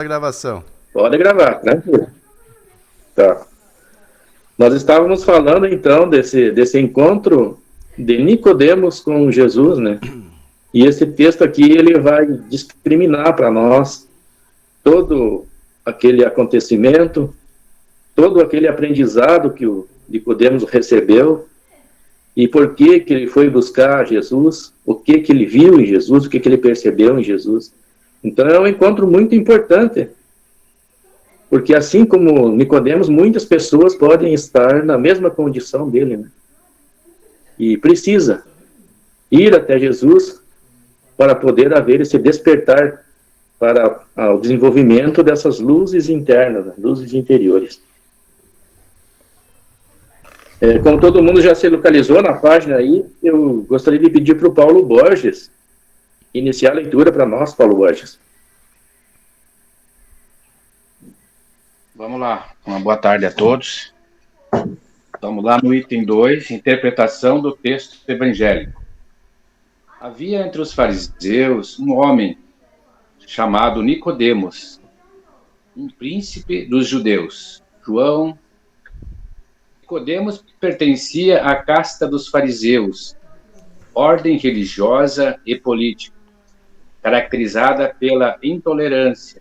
A gravação. Pode gravar, tranquilo. Tá. Nós estávamos falando então desse encontro de Nicodemos com Jesus, né? E esse texto aqui ele vai discriminar para nós todo aquele acontecimento, todo aquele aprendizado que o Nicodemos recebeu e por que ele foi buscar Jesus, o que ele viu em Jesus, o que ele percebeu em Jesus. Então é um encontro muito importante. Porque assim como Nicodemos, muitas pessoas podem estar na mesma condição dele, né? E precisa ir até Jesus para poder haver esse despertar para o desenvolvimento dessas luzes internas, né? Luzes interiores. Como todo mundo já se localizou na página aí, eu gostaria de pedir para o Paulo Borges iniciar a leitura para nós, Paulo Borges. Vamos lá, uma boa tarde a todos. Vamos lá no item 2, interpretação do texto evangélico. Havia entre os fariseus um homem chamado Nicodemos, um príncipe dos judeus. Nicodemos pertencia à casta dos fariseus, ordem religiosa e política, caracterizada pela intolerância,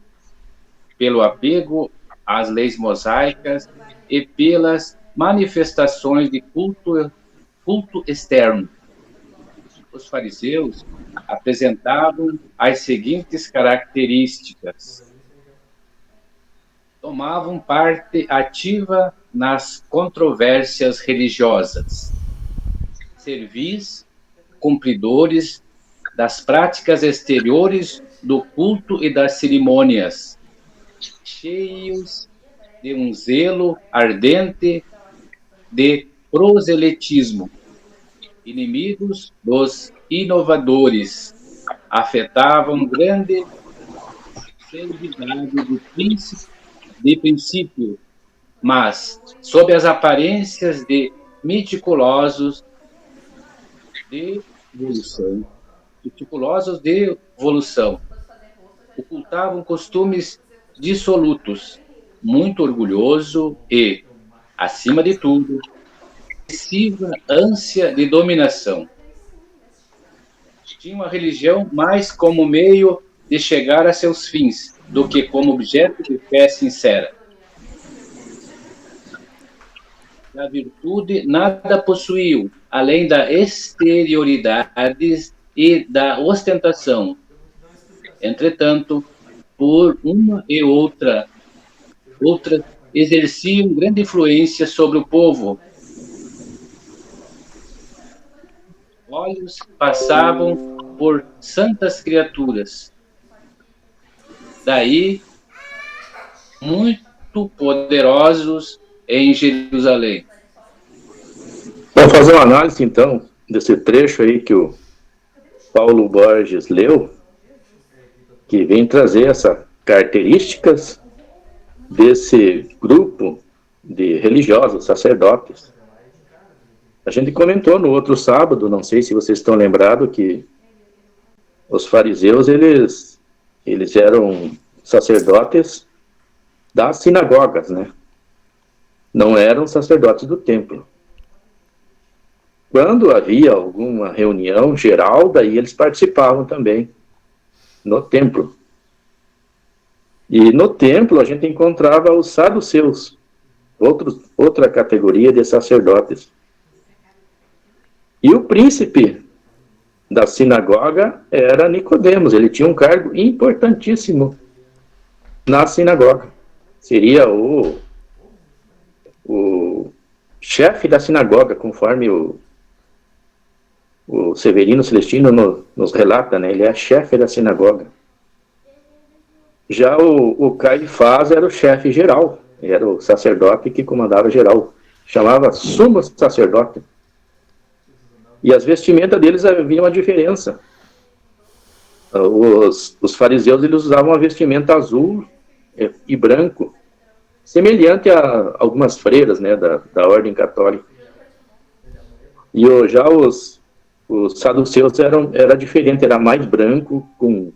pelo apego às leis mosaicas e pelas manifestações de culto externo. Os fariseus apresentavam as seguintes características: tomavam parte ativa nas controvérsias religiosas, servis, cumpridores das práticas exteriores do culto e das cerimônias, cheios de um zelo ardente de proselitismo, inimigos dos inovadores, afetavam grande seriedade de princípio, mas sob as aparências de meticulosos de evolução, ocultavam costumes dissolutos, muito orgulhoso e, acima de tudo, excessiva ânsia de dominação. Tinham a religião mais como meio de chegar a seus fins do que como objeto de fé sincera. Da virtude nada possuíam, além da exterioridade e da ostentação. Entretanto, por uma e outra exerciam grande influência sobre o povo. Olhos passavam por santas criaturas. Daí, muito poderosos em Jerusalém. Vamos fazer uma análise, então, desse trecho aí que o Paulo Borges leu, que vem trazer essas características desse grupo de religiosos, sacerdotes. A gente comentou no outro sábado, não sei se vocês estão lembrados, que os fariseus, eles eram sacerdotes das sinagogas, né? Não eram sacerdotes do templo. Quando havia alguma reunião geral, daí eles participavam também no templo. E no templo a gente encontrava os saduceus, outra categoria de sacerdotes. E o príncipe da sinagoga era Nicodemos, ele tinha um cargo importantíssimo na sinagoga. Seria o chefe da sinagoga, conforme o Severino Celestino nos relata, né? Ele é chefe da sinagoga. Já o Caifás era o chefe geral, era o sacerdote que comandava geral, chamava sumo sacerdote. E as vestimentas deles havia uma diferença. Os fariseus eles usavam uma vestimenta azul e branco, semelhante a algumas freiras, né, da ordem católica. E já os saduceus era diferente, era mais branco, com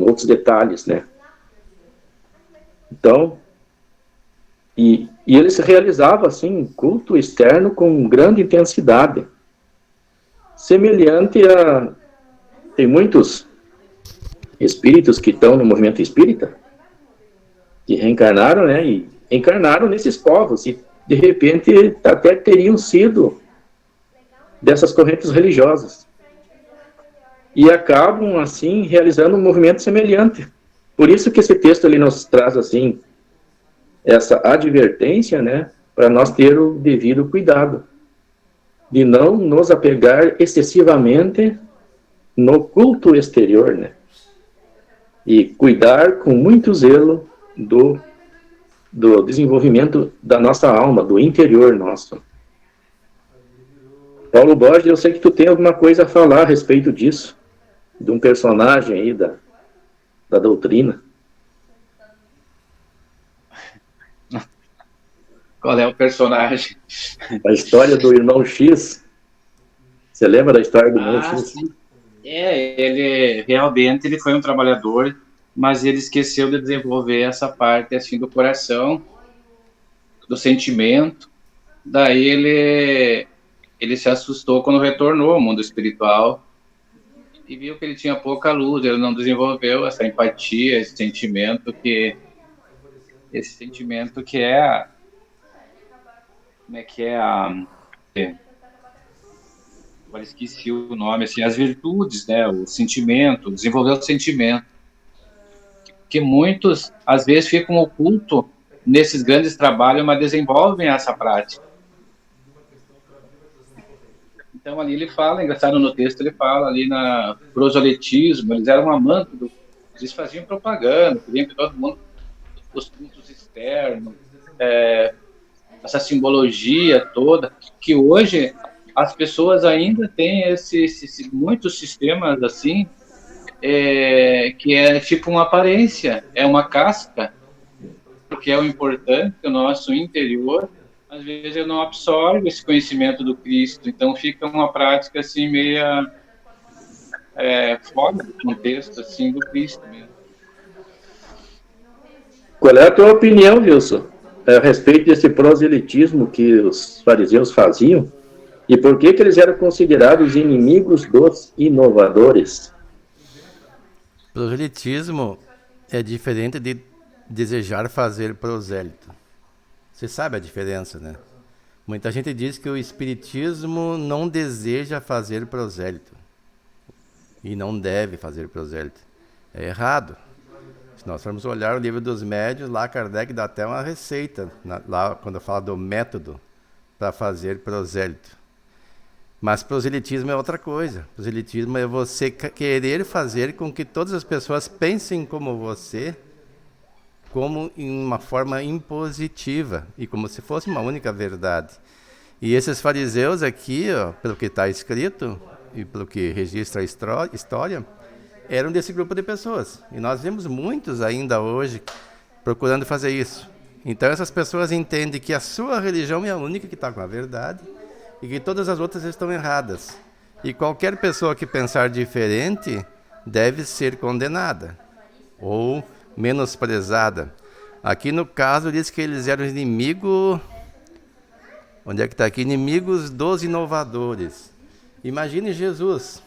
outros detalhes, né? Então, e eles realizavam, assim, culto externo com grande intensidade, semelhante a... Tem muitos espíritos que estão no movimento espírita, que reencarnaram, né, e encarnaram nesses povos, e de repente até teriam sido dessas correntes religiosas. E acabam, assim, realizando um movimento semelhante. Por isso que esse texto ele nos traz, assim, essa advertência, né, para nós ter o devido cuidado, de não nos apegar excessivamente no culto exterior, né, e cuidar com muito zelo do desenvolvimento da nossa alma, do interior nosso. Paulo Borges, eu sei que tu tem alguma coisa a falar a respeito disso, de um personagem aí da doutrina. Qual é o personagem? A história do irmão X. Você lembra da história do irmão X? Sim. Ele realmente ele foi um trabalhador, mas ele esqueceu de desenvolver essa parte assim do coração, do sentimento. Daí ele se assustou quando retornou ao mundo espiritual e viu que ele tinha pouca luz, ele não desenvolveu essa empatia, esse sentimento que é como é que é agora esqueci o nome, assim, as virtudes, né, o sentimento, desenvolver o sentimento, que muitos, às vezes, ficam ocultos nesses grandes trabalhos, mas desenvolvem essa prática. Então, ali ele fala, engraçado no texto, ele fala ali na proselitismo, eles eram amantes eles faziam propaganda, queriam que todo mundo, os cultos externos, essa simbologia toda, que hoje as pessoas ainda têm muitos sistemas assim, que é tipo uma aparência, é uma casca, porque é o importante, o nosso interior, às vezes eu não absorvo esse conhecimento do Cristo, então fica uma prática assim meia fora do contexto assim do Cristo mesmo. Qual é a tua opinião, Wilson, a respeito desse proselitismo que os fariseus faziam? E por que eles eram considerados inimigos dos inovadores? Proselitismo é diferente de desejar fazer prosélito. Você sabe a diferença, né? Muita gente diz que o espiritismo não deseja fazer prosélito e não deve fazer prosélito. É errado. Se nós formos olhar o livro dos médiuns, lá Kardec dá até uma receita, lá quando fala do método para fazer prosélito. Mas proselitismo é outra coisa. Proselitismo é você querer fazer com que todas as pessoas pensem como você, como em uma forma impositiva e como se fosse uma única verdade. E esses fariseus aqui, ó, pelo que está escrito e pelo que registra a história, eram desse grupo de pessoas. E nós vemos muitos ainda hoje procurando fazer isso. Então essas pessoas entendem que a sua religião é a única que está com a verdade e que todas as outras estão erradas. E qualquer pessoa que pensar diferente deve ser condenada ou menosprezada. Aqui no caso diz que eles eram inimigos... Onde é que está aqui? Inimigos dos inovadores. Imagine Jesus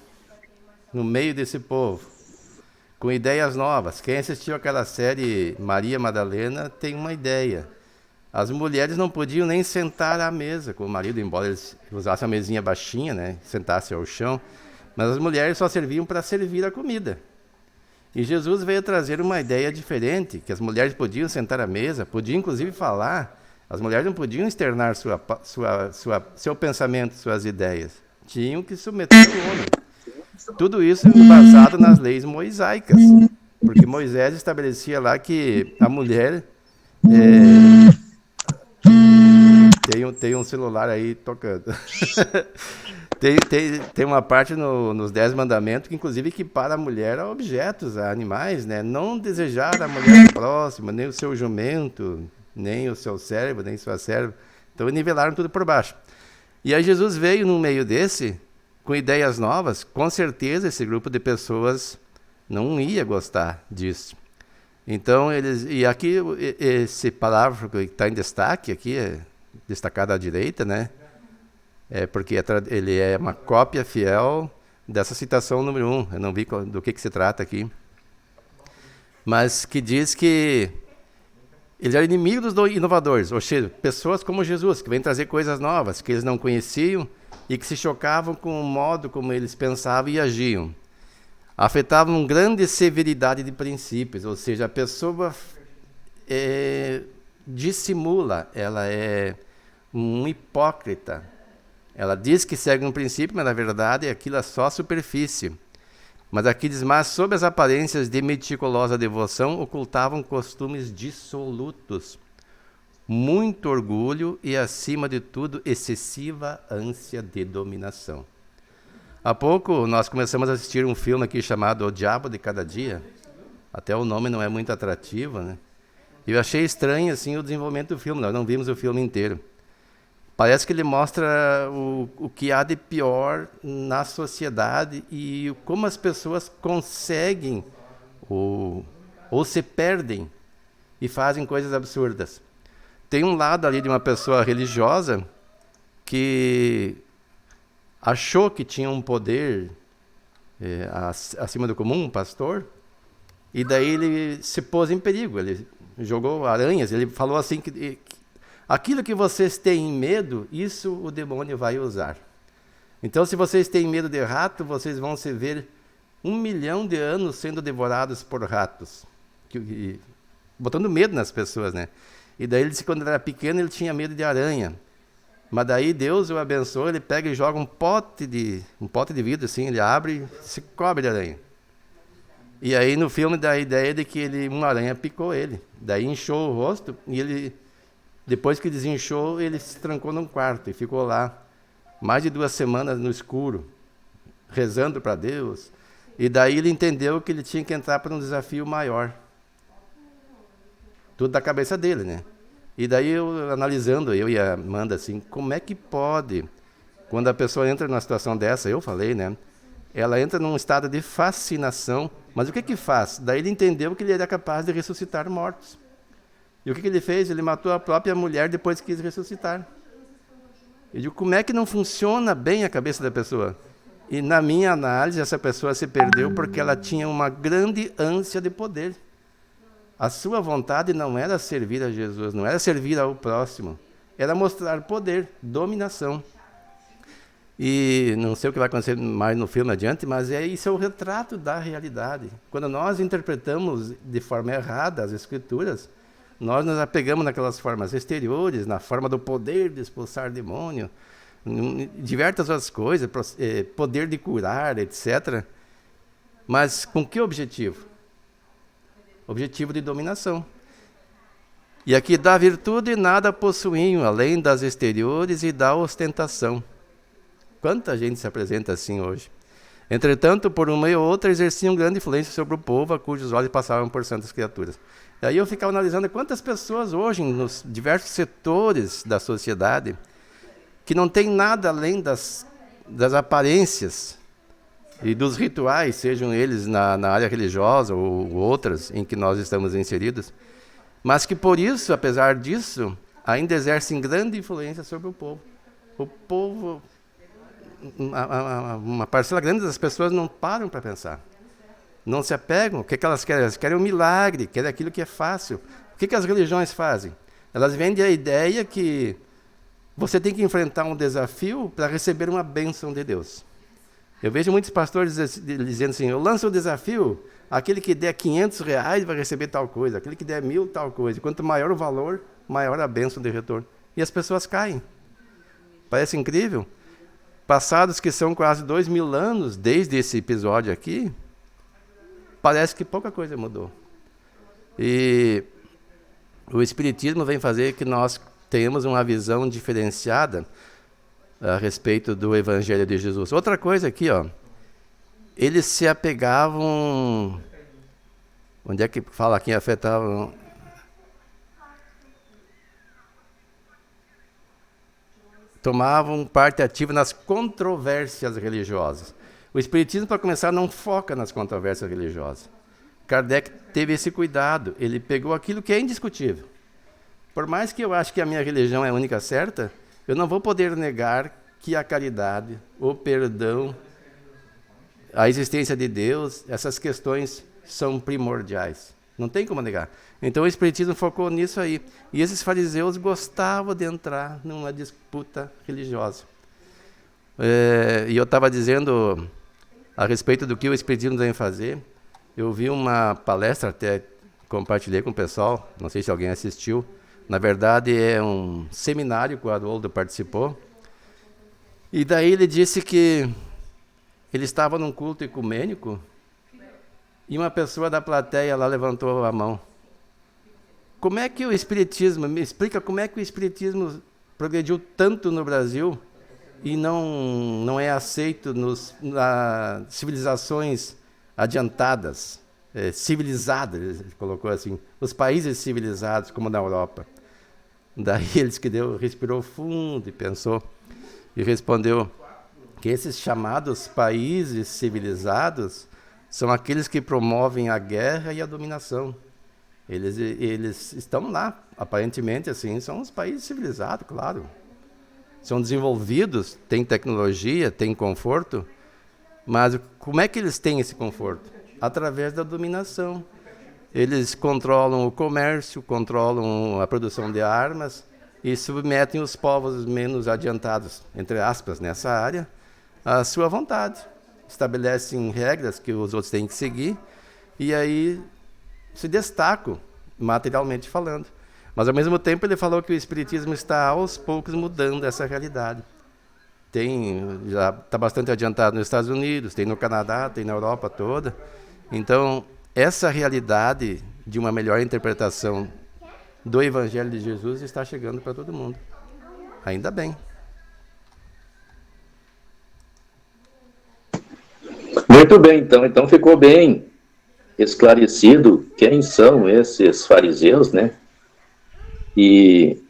no meio desse povo, com ideias novas. Quem assistiu aquela série Maria Madalena tem uma ideia. As mulheres não podiam nem sentar à mesa com o marido, embora eles usassem a mesinha baixinha, né, sentassem ao chão, mas as mulheres só serviam para servir a comida. E Jesus veio trazer uma ideia diferente, que as mulheres podiam sentar à mesa, podiam inclusive falar, as mulheres não podiam externar seu pensamento, suas ideias, tinham que submeter o homem. Tudo isso embasado nas leis mosaicas, porque Moisés estabelecia lá que a mulher... Tem um celular aí tocando. tem uma parte nos 10 mandamentos que inclusive equipara a mulher a objetos, a animais, né? Não desejar a mulher próxima, nem o seu jumento, nem o seu servo, nem sua serva. Então nivelaram tudo por baixo. E aí Jesus veio no meio desse, com ideias novas. Com certeza esse grupo de pessoas não ia gostar disso. Então, e aqui, esse parágrafo que está em destaque, aqui, destacado à direita, né? Porque ele é uma cópia fiel dessa citação número 1. Eu não vi do que se trata aqui. Mas que diz que ele era inimigo dos inovadores, ou seja, pessoas como Jesus, que vêm trazer coisas novas, que eles não conheciam e que se chocavam com o modo como eles pensavam e agiam. Afetavam grande severidade de princípios, ou seja, a pessoa dissimula, ela é um hipócrita. Ela diz que segue um princípio, mas na verdade aquilo é só superfície. Mas aqui diz, mas sob as aparências de meticulosa devoção, ocultavam costumes dissolutos, muito orgulho e, acima de tudo, excessiva ânsia de dominação. Há pouco nós começamos a assistir um filme aqui chamado O Diabo de Cada Dia. Até o nome não é muito atrativo, né? E eu achei estranho assim, o desenvolvimento do filme, nós não vimos o filme inteiro. Parece que ele mostra o que há de pior na sociedade e como as pessoas conseguem ou se perdem e fazem coisas absurdas. Tem um lado ali de uma pessoa religiosa que achou que tinha um poder acima do comum, um pastor, e daí ele se pôs em perigo, ele jogou aranhas, ele falou assim que aquilo que vocês têm medo, isso o demônio vai usar. Então, se vocês têm medo de rato, vocês vão se ver 1 milhão de anos sendo devorados por ratos. Botando medo nas pessoas, né? E daí ele disse que quando ele era pequeno, ele tinha medo de aranha. Mas daí Deus o abençoa, ele pega e joga um pote de vidro, assim, ele abre e se cobre de aranha. E aí no filme dá a ideia de que uma aranha picou ele. Daí inchou o rosto e ele... Depois que desinchou, ele se trancou num quarto e ficou lá mais de 2 semanas no escuro, rezando para Deus. E daí ele entendeu que ele tinha que entrar para um desafio maior. Tudo da cabeça dele, né? E daí analisando, eu e a Amanda, assim, como é que pode, quando a pessoa entra numa situação dessa, eu falei, né? Ela entra num estado de fascinação, mas o que faz? Daí ele entendeu que ele era capaz de ressuscitar mortos. E o que ele fez? Ele matou a própria mulher depois que quis ressuscitar. Eu digo, como é que não funciona bem a cabeça da pessoa? E na minha análise, essa pessoa se perdeu porque ela tinha uma grande ânsia de poder. A sua vontade não era servir a Jesus, não era servir ao próximo, era mostrar poder, dominação. E não sei o que vai acontecer mais no filme adiante, mas isso é o retrato da realidade. Quando nós interpretamos de forma errada as Escrituras, nós nos apegamos naquelas formas exteriores, na forma do poder de expulsar demônio, diversas outras coisas, poder de curar, etc. Mas com que objetivo? Objetivo de dominação. E aqui, da virtude nada possuíam, além das exteriores e da ostentação. Quanta gente se apresenta assim hoje? Entretanto, por uma e outra, exerciam grande influência sobre o povo, a cujos olhos passavam por santas criaturas. Daí eu ficava analisando quantas pessoas hoje, nos diversos setores da sociedade, que não tem nada além das aparências e dos rituais, sejam eles na área religiosa ou outras em que nós estamos inseridos, mas que por isso, apesar disso, ainda exercem grande influência sobre o povo. O povo, uma parcela grande das pessoas não param para pensar. Não se apegam. O que elas querem? Elas querem um milagre, querem aquilo que é fácil. O que as religiões fazem? Elas vendem a ideia que você tem que enfrentar um desafio para receber uma bênção de Deus. Eu vejo muitos pastores dizendo assim, eu lanço o desafio, aquele que der R$500 vai receber tal coisa, aquele que der 1.000 tal coisa. Quanto maior o valor, maior a bênção de retorno. E as pessoas caem. Parece incrível. Passados que são quase 2.000 anos, desde esse episódio aqui, parece que pouca coisa mudou. E o Espiritismo vem fazer que nós tenhamos uma visão diferenciada a respeito do Evangelho de Jesus. Outra coisa aqui, ó, eles se apegavam... Onde é que fala quem afetavam? Tomavam parte ativa nas controvérsias religiosas. O Espiritismo, para começar, não foca nas controvérsias religiosas. Kardec teve esse cuidado. Ele pegou aquilo que é indiscutível. Por mais que eu ache que a minha religião é a única certa, eu não vou poder negar que a caridade, o perdão, a existência de Deus, essas questões são primordiais. Não tem como negar. Então o Espiritismo focou nisso aí. E esses fariseus gostavam de entrar numa disputa religiosa. E eu estava dizendo a respeito do que o Espiritismo deve fazer. Eu vi uma palestra, até compartilhei com o pessoal, não sei se alguém assistiu. Na verdade, é um seminário que o Haroldo participou. E daí ele disse que ele estava num culto ecumênico e uma pessoa da plateia lá levantou a mão. Como é que o Espiritismo, me explica como é que o Espiritismo progrediu tanto no Brasil e não é aceito nas civilizações adiantadas, civilizadas, ele colocou assim, os países civilizados, como na Europa. Daí ele disse que respirou fundo e pensou, e respondeu que esses chamados países civilizados são aqueles que promovem a guerra e a dominação. Eles estão lá, aparentemente, assim, são os países civilizados, claro. São desenvolvidos, têm tecnologia, têm conforto, mas como é que eles têm esse conforto? Através da dominação. Eles controlam o comércio, controlam a produção de armas e submetem os povos menos adiantados, entre aspas, nessa área, à sua vontade. Estabelecem regras que os outros têm que seguir e aí se destacam, materialmente falando. Mas, ao mesmo tempo, ele falou que o Espiritismo está, aos poucos, mudando essa realidade. Já está bastante adiantado nos Estados Unidos, tem no Canadá, tem na Europa toda. Então, essa realidade de uma melhor interpretação do Evangelho de Jesus está chegando para todo mundo. Ainda bem. Muito bem, então. Então ficou bem esclarecido quem são esses fariseus, né? E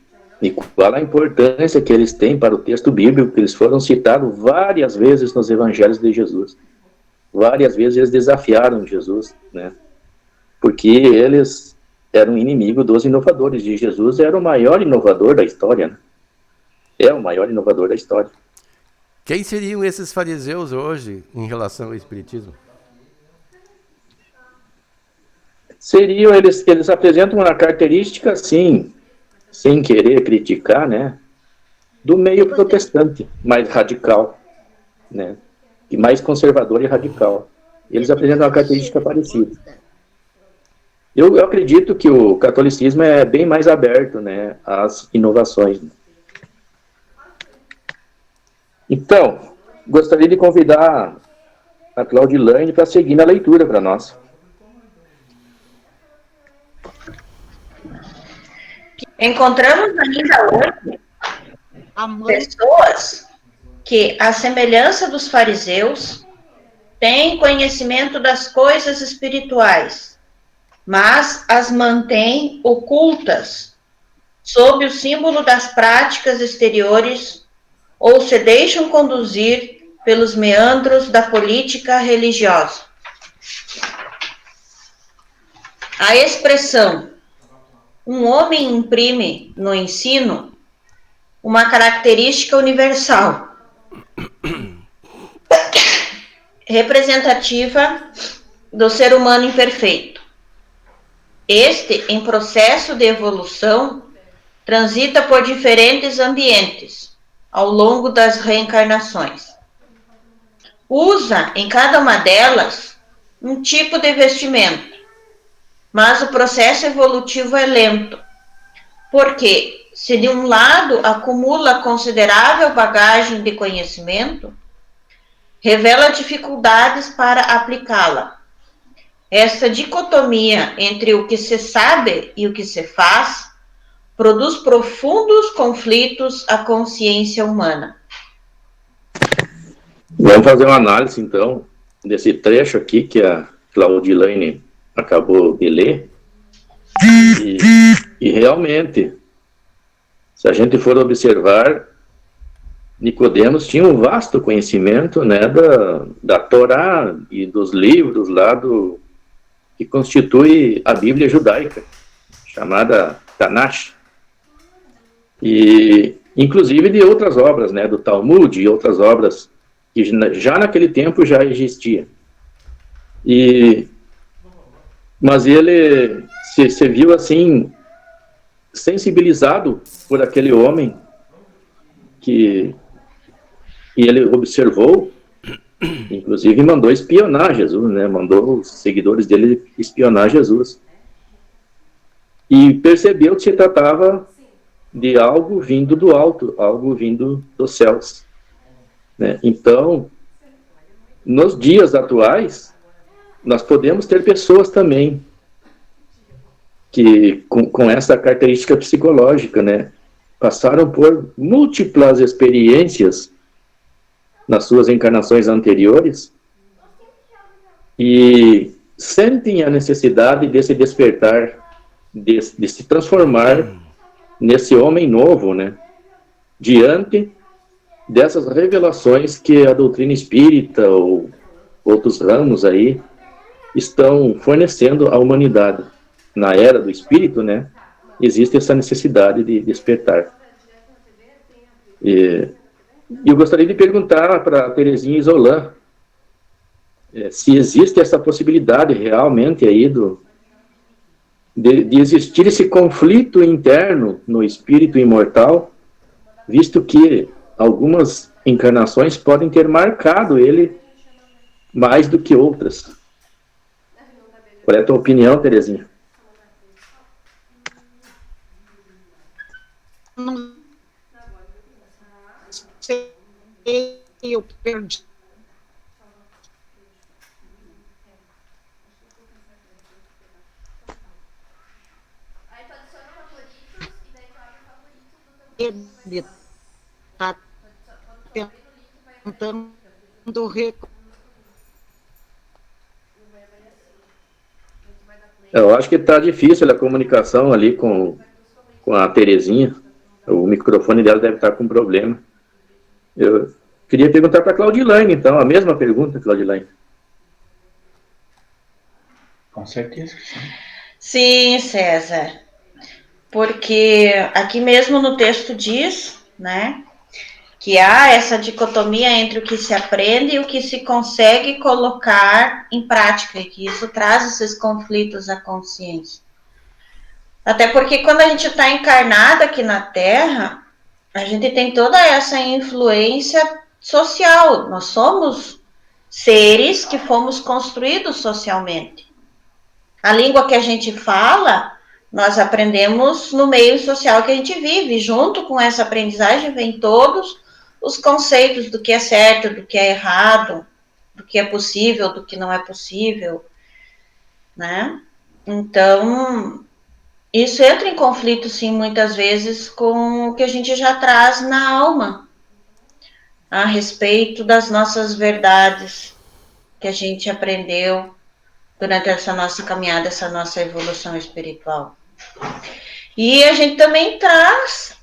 qual a importância que eles têm para o texto bíblico, que eles foram citados várias vezes nos evangelhos de Jesus. Várias vezes eles desafiaram Jesus, né? Porque eles eram inimigos dos inovadores, e Jesus era o maior inovador da história, né? É o maior inovador da história. Quem seriam esses fariseus hoje em relação ao Espiritismo? Seriam, eles apresentam uma característica, sim, sem querer criticar, né, do meio protestante, mais radical, né, e mais conservador e radical. Eles apresentam uma característica parecida. Eu acredito que o catolicismo é bem mais aberto, né, às inovações. Então, gostaria de convidar a Claudilane para seguir na leitura para nós. Encontramos ainda hoje pessoas que, à semelhança dos fariseus, têm conhecimento das coisas espirituais, mas as mantêm ocultas sob o símbolo das práticas exteriores ou se deixam conduzir pelos meandros da política religiosa. A expressão "um homem imprime no ensino" uma característica universal, representativa do ser humano imperfeito. Este, em processo de evolução, transita por diferentes ambientes ao longo das reencarnações. Usa, em cada uma delas, um tipo de vestimento, mas o processo evolutivo é lento, porque, se de um lado acumula considerável bagagem de conhecimento, revela dificuldades para aplicá-la. Essa dicotomia entre o que se sabe e o que se faz produz profundos conflitos à consciência humana. Vamos fazer uma análise, então, desse trecho aqui que a Claudilane acabou de ler. E realmente, se a gente for observar, Nicodemos tinha um vasto conhecimento, né, da Torá e dos livros lá que constitui a Bíblia judaica, chamada Tanakh, e inclusive de outras obras, né, do Talmud e outras obras que já naquele tempo já existia. Mas ele se viu assim sensibilizado por aquele homem que ele observou, inclusive mandou espionar Jesus, né? Mandou os seguidores dele espionar Jesus. E percebeu que se tratava de algo vindo do alto, algo vindo dos céus, né? Então, nos dias atuais, nós podemos ter pessoas também que com essa característica psicológica, né, passaram por múltiplas experiências nas suas encarnações anteriores e sentem a necessidade de se despertar, de se transformar nesse homem novo, né, diante dessas revelações que a doutrina espírita ou outros ramos aí estão fornecendo à humanidade. Na era do espírito, né, existe essa necessidade de despertar. E eu gostaria de perguntar para a Terezinha Isolã se existe essa possibilidade realmente aí de existir esse conflito interno no espírito imortal, visto que algumas encarnações podem ter marcado ele mais do que outras. Qual é a tua opinião, Terezinha? Não sei, eu perdi. Ele está tentando Eu acho que está difícil a comunicação ali com a Terezinha. O microfone dela deve estar com problema. Eu queria perguntar para a Claudilane, então, a mesma pergunta, Claudilane. Com certeza que sim. Sim, César. Porque aqui mesmo no texto diz, né, que há essa dicotomia entre o que se aprende e o que se consegue colocar em prática, e que isso traz esses conflitos à consciência. Até porque quando a gente está encarnado aqui na Terra, a gente tem toda essa influência social. Nós somos seres que fomos construídos socialmente. A língua que a gente fala, nós aprendemos no meio social que a gente vive. Junto com essa aprendizagem vem todos os conceitos do que é certo, do que é errado, do que é possível, do que não é possível, né? Então, isso entra em conflito, sim, muitas vezes com o que a gente já traz na alma, a respeito das nossas verdades que a gente aprendeu durante essa nossa caminhada, essa nossa evolução espiritual. E a gente também traz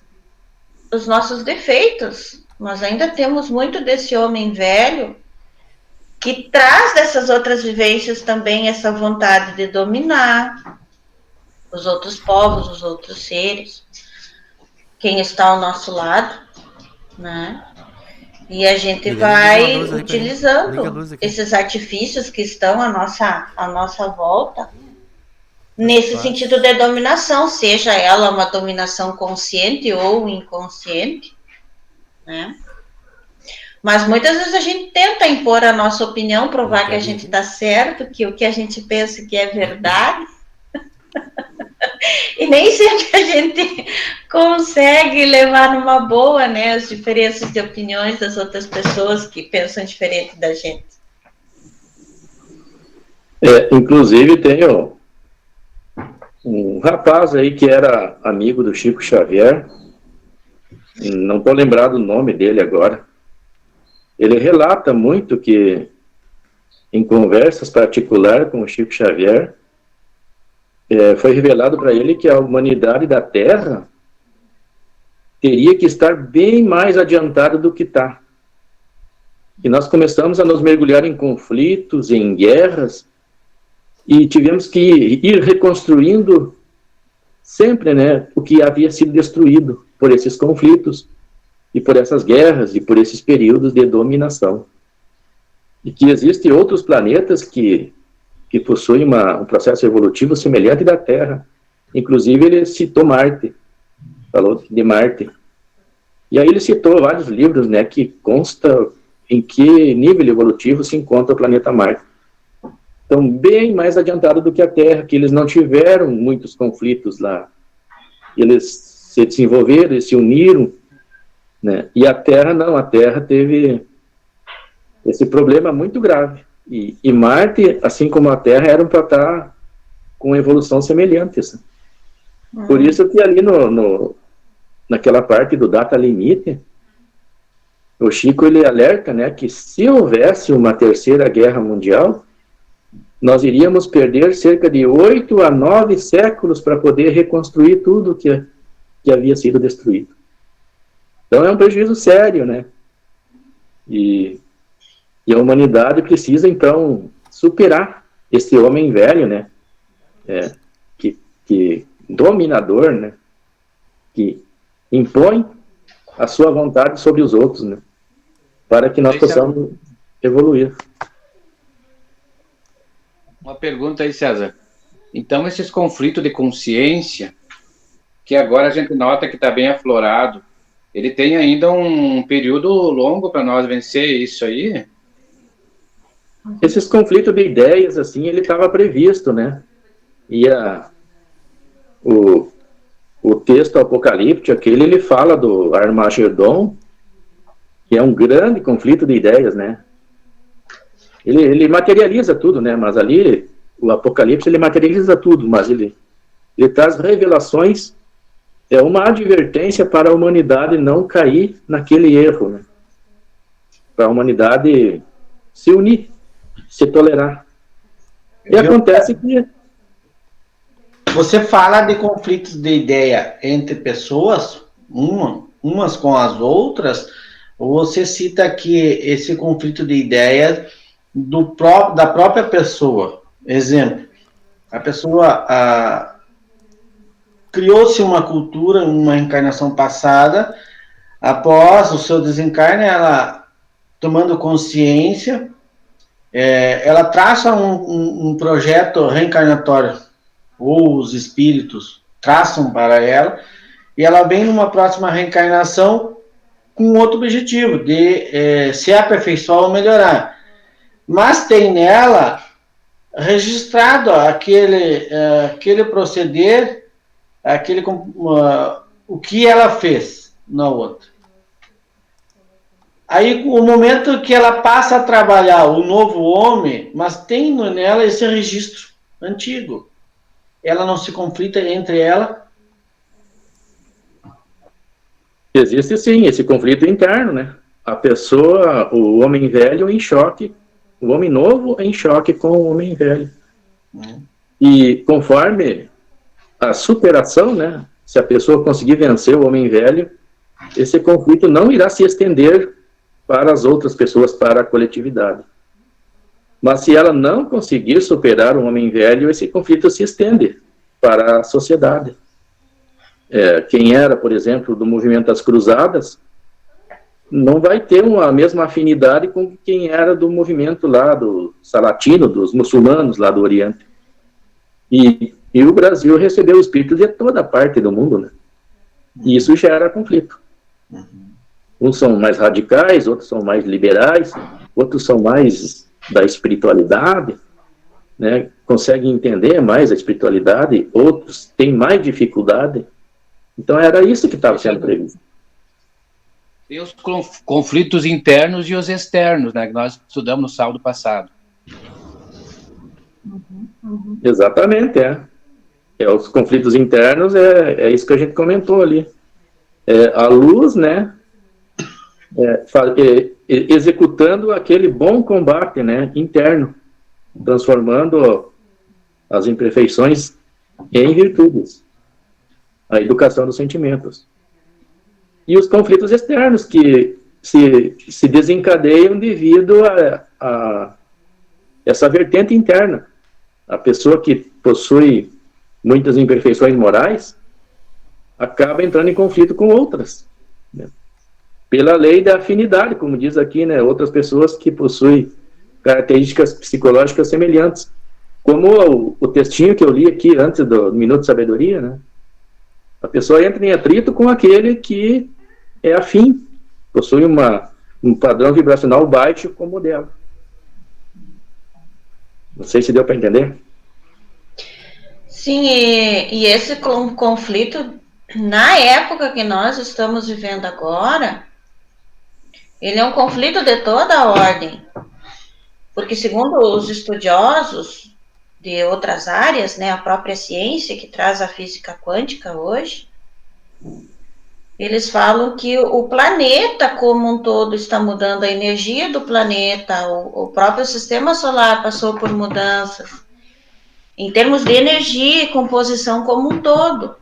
os nossos defeitos. Nós ainda temos muito desse homem velho que traz dessas outras vivências também essa vontade de dominar os outros povos, os outros seres, quem está ao nosso lado, né? E a gente vai utilizando esses artifícios que estão à nossa volta, nesse sentido de dominação, seja ela uma dominação consciente ou inconsciente, né? Mas muitas vezes a gente tenta impor a nossa opinião, provar que a gente está certo, que o que a gente pensa que é verdade, e nem sempre a gente consegue levar numa boa, né, as diferenças de opiniões das outras pessoas que pensam diferente da gente. Inclusive tem um rapaz aí que era amigo do Chico Xavier, não estou lembrado o nome dele agora. Ele relata muito que em conversas particulares com o Chico Xavier, foi revelado para ele que a humanidade da Terra teria que estar bem mais adiantada do que está. E nós começamos a nos mergulhar em conflitos, em guerras, e tivemos que ir reconstruindo sempre, né, o que havia sido destruído por esses conflitos e por essas guerras e por esses períodos de dominação. E que existem outros planetas que possuem um processo evolutivo semelhante da Terra. Inclusive, ele citou Marte, falou de Marte. E aí ele citou vários livros, né, que consta em que nível evolutivo se encontra o planeta Marte. Então, bem mais adiantado do que a Terra, que eles não tiveram muitos conflitos lá. Eles se desenvolveram, eles se uniram, né? E a Terra não, a Terra teve esse problema muito grave. E Marte, assim como a Terra, eram para estar com evolução semelhante. Assim. Por isso que ali naquela parte do data limite, o Chico ele alerta, né, que se houvesse uma terceira guerra mundial, nós iríamos perder cerca de 8 a 9 séculos para poder reconstruir tudo que havia sido destruído. Então é um prejuízo sério, né? E a humanidade precisa, então, superar esse homem velho, né? Que dominador, né? Que impõe a sua vontade sobre os outros, né? Para que nós possamos evoluir. Uma pergunta aí, César. Então, esses conflitos de consciência, que agora a gente nota que está bem aflorado, ele tem ainda um período longo para nós vencer isso aí? Esses conflitos de ideias, assim, ele estava previsto, né? E o texto apocalíptico, ele fala do Armagedon, que é um grande conflito de ideias, né? Ele materializa tudo, né? Mas ali, o Apocalipse, ele materializa tudo, mas ele traz revelações, é uma advertência para a humanidade não cair naquele erro, né? Para a humanidade se unir, se tolerar. E acontece que... Você fala de conflitos de ideia entre pessoas, umas com as outras, ou você cita aqui esse conflito de ideias da própria pessoa? Exemplo, a pessoa criou-se uma cultura, uma encarnação passada, após o seu desencarne, ela, tomando consciência, ela traça um projeto reencarnatório, ou os espíritos traçam para ela, e ela vem numa próxima reencarnação com outro objetivo, de se aperfeiçoar ou melhorar. Mas tem nela registrado aquele proceder, o que ela fez na outra. Aí, o momento que ela passa a trabalhar o novo homem, mas tem nela esse registro antigo. Ela não se conflita entre ela? Existe sim esse conflito interno, né? A pessoa, o homem velho em choque, o homem novo em choque com o homem velho. E conforme a superação, né? Se a pessoa conseguir vencer o homem velho, esse conflito não irá se estender para as outras pessoas, para a coletividade. Mas se ela não conseguir superar o homem velho, esse conflito se estende para a sociedade. Quem era, por exemplo, do movimento das cruzadas, não vai ter a mesma afinidade com quem era do movimento lá do salatino, dos muçulmanos lá do Oriente. E o Brasil recebeu espíritos de toda parte do mundo, né? E isso gera conflito. Uns são mais radicais, outros são mais liberais, outros são mais da espiritualidade, né? Conseguem entender mais a espiritualidade, outros têm mais dificuldade. Então era isso que estava sendo previsto. Tem os conflitos internos e os externos, né, que nós estudamos no sábado passado. Exatamente, os conflitos internos, isso que a gente comentou ali. A luz, né, executando aquele bom combate, né, interno, transformando as imperfeições em virtudes. A educação dos sentimentos. E os conflitos externos que se desencadeiam devido a essa vertente interna, a pessoa que possui muitas imperfeições morais acaba entrando em conflito com outras, né? Pela lei da afinidade, como diz aqui, né? Outras pessoas que possuem características psicológicas semelhantes. Como o textinho que eu li aqui antes do Minuto de Sabedoria, né? A pessoa entra em atrito com aquele que é afim, possui um padrão vibracional baixo como o dela. Não sei se deu para entender. Sim, e esse conflito, na época que nós estamos vivendo agora, ele é um conflito de toda a ordem. Porque, segundo os estudiosos de outras áreas, né, a própria ciência que traz a física quântica hoje, eles falam que o planeta como um todo está mudando, a energia do planeta, o próprio sistema solar passou por mudanças, em termos de energia e composição como um todo.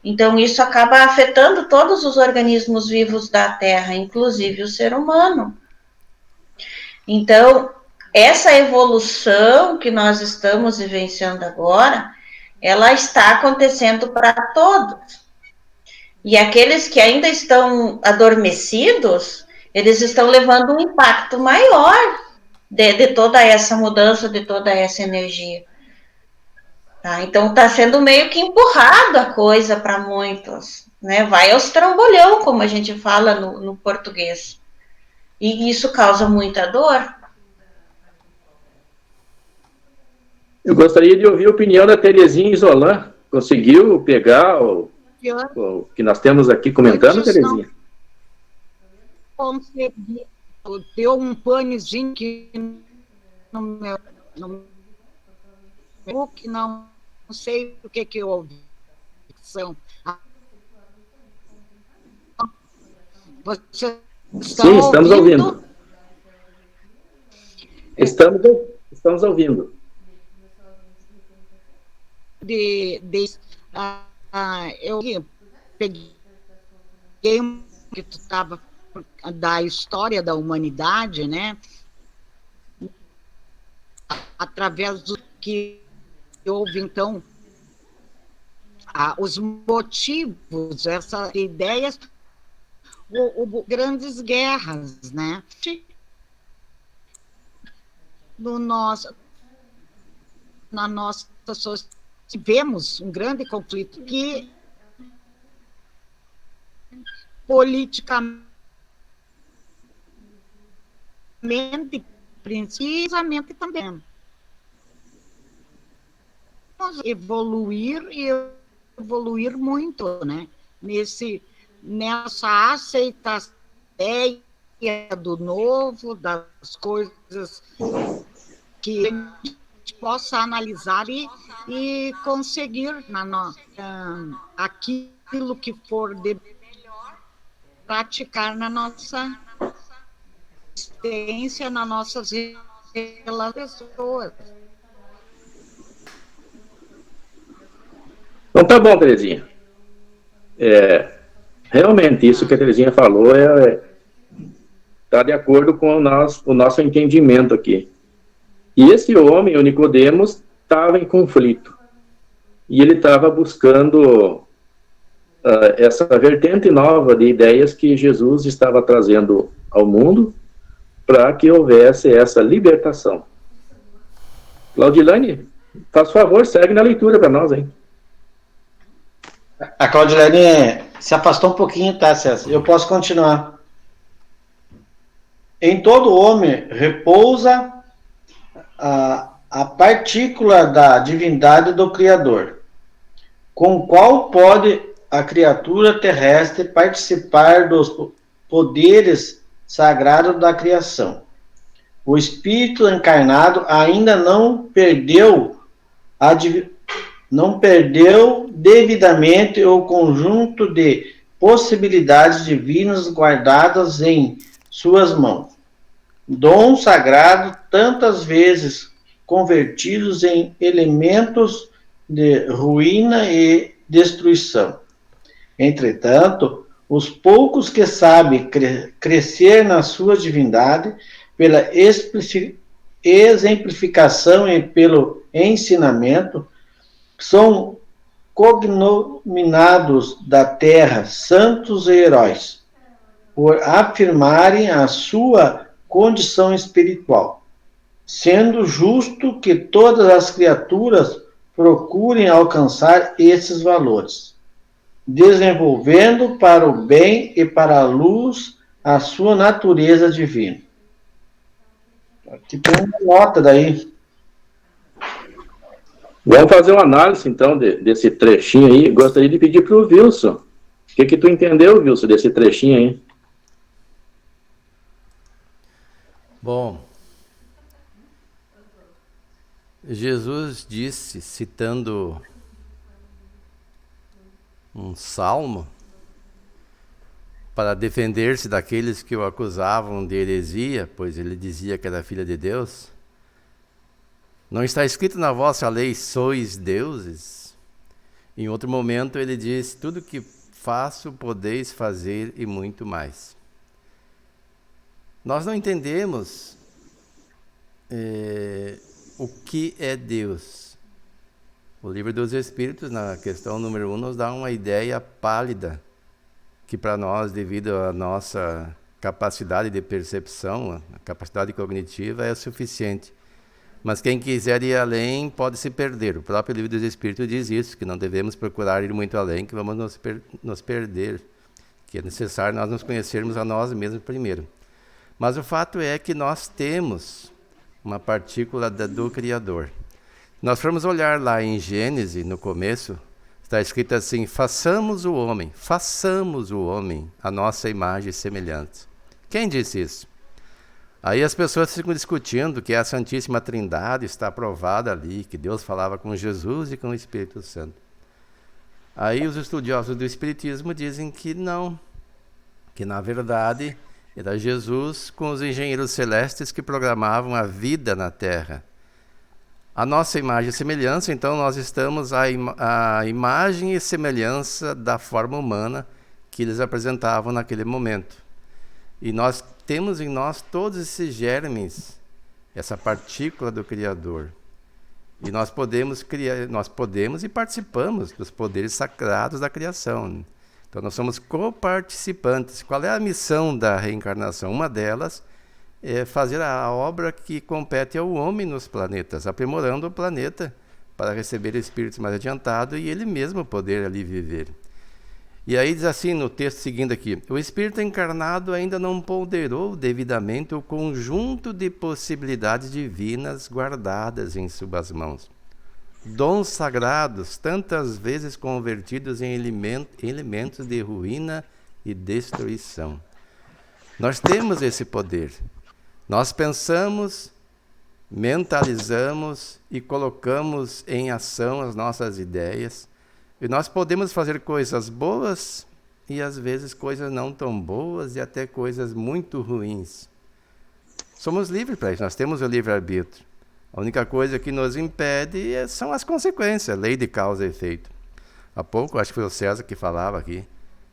Então, isso acaba afetando todos os organismos vivos da Terra, inclusive o ser humano. Então, essa evolução que nós estamos vivenciando agora, ela está acontecendo para todos. E aqueles que ainda estão adormecidos, eles estão levando um impacto maior de toda essa mudança, de toda essa energia. Tá? Então, está sendo meio que empurrado a coisa para muitos, né? Vai aos trambolhão, como a gente fala no português. E isso causa muita dor. Eu gostaria de ouvir a opinião da Terezinha Isolan. Conseguiu pegar o que nós temos aqui comentando, Terezinha? Consegui. Deu um panezinho que no meu book, não sei o que houve. Você Sim, estamos ouvindo. Estamos ouvindo. Eu peguei que tu estava da história da humanidade, né? Através do que houve, então, os motivos, essas ideias, grandes guerras, né? Na nossa sociedade, tivemos um grande conflito que politicamente, precisamente também evoluir muito, né? Nessa aceitação do novo, das coisas que a gente possa analisar e conseguir aquilo que for de praticar na nossa existência, nas nossas relações. Então tá bom, Terezinha. Realmente, isso que a Terezinha falou está de acordo com o nosso entendimento aqui. E esse homem, o Nicodemos, estava em conflito. E ele estava buscando essa vertente nova de ideias que Jesus estava trazendo ao mundo para que houvesse essa libertação. Claudilane, faz favor, segue na leitura para nós, hein? A Claudilane se afastou um pouquinho, tá, César? Eu posso continuar. Em todo homem repousa a partícula da divindade do Criador, com qual pode a criatura terrestre participar dos poderes sagrados da criação. O espírito encarnado ainda não perdeu devidamente o conjunto de possibilidades divinas guardadas em suas mãos. Dom sagrado tantas vezes convertidos em elementos de ruína e destruição. Entretanto, os poucos que sabem crescer na sua divindade, pela exemplificação e pelo ensinamento, são cognominados da terra santos e heróis, por afirmarem a sua condição espiritual, sendo justo que todas as criaturas procurem alcançar esses valores, desenvolvendo para o bem e para a luz a sua natureza divina. Aqui tem uma nota daí. Vamos fazer uma análise, então, desse trechinho aí. Gostaria de pedir para o Wilson. O que tu entendeu, Wilson, desse trechinho aí? Bom, Jesus disse, citando um salmo, para defender-se daqueles que o acusavam de heresia, pois ele dizia que era filho de Deus: não está escrito na vossa lei, sois deuses? Em outro momento ele diz: tudo que faço podeis fazer e muito mais. Nós não entendemos o que é Deus. O Livro dos Espíritos, na questão número 1, nos dá uma ideia pálida, que para nós, devido à nossa capacidade de percepção, a capacidade cognitiva, é suficiente. Mas quem quiser ir além pode se perder. O próprio Livro dos Espíritos diz isso, que não devemos procurar ir muito além, que vamos nos perder, que é necessário nós nos conhecermos a nós mesmos primeiro. Mas o fato é que nós temos uma partícula do Criador. Nós formos olhar lá em Gênesis, no começo, está escrito assim: façamos o homem a nossa imagem e semelhança. Quem disse isso? Aí as pessoas ficam discutindo que a Santíssima Trindade está provada ali, que Deus falava com Jesus e com o Espírito Santo. Aí os estudiosos do Espiritismo dizem que não, que na verdade era Jesus com os engenheiros celestes que programavam a vida na Terra. A nossa imagem e semelhança, então nós estamos à imagem e semelhança da forma humana que eles apresentavam naquele momento. E nós temos em nós todos esses germes, essa partícula do Criador. E nós podemos e participamos dos poderes sagrados da criação. Então nós somos coparticipantes. Qual é a missão da reencarnação? Uma delas é fazer a obra que compete ao homem nos planetas, aprimorando o planeta para receber espíritos mais adiantados e ele mesmo poder ali viver. E aí diz assim no texto seguinte aqui: o espírito encarnado ainda não ponderou devidamente o conjunto de possibilidades divinas guardadas em suas mãos. Dons sagrados, tantas vezes convertidos em elementos de ruína e destruição. Nós temos esse poder. Nós pensamos, mentalizamos e colocamos em ação as nossas ideias. E nós podemos fazer coisas boas e às vezes coisas não tão boas e até coisas muito ruins. Somos livres para isso, nós temos o livre-arbítrio. A única coisa que nos impede são as consequências, lei de causa e efeito. Há pouco, acho que foi o César que falava aqui,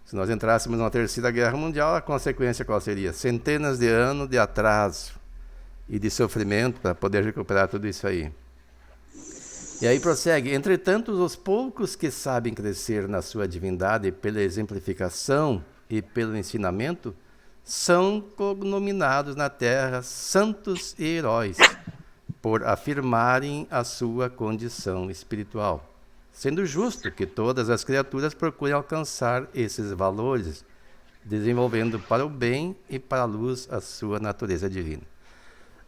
se nós entrássemos numa terceira guerra mundial, a consequência qual seria? Centenas de anos de atraso e de sofrimento para poder recuperar tudo isso aí. E aí prossegue: entretanto, os poucos que sabem crescer na sua divindade pela exemplificação e pelo ensinamento são cognominados na terra santos e heróis, por afirmarem a sua condição espiritual, sendo justo que todas as criaturas procurem alcançar esses valores, desenvolvendo para o bem e para a luz a sua natureza divina.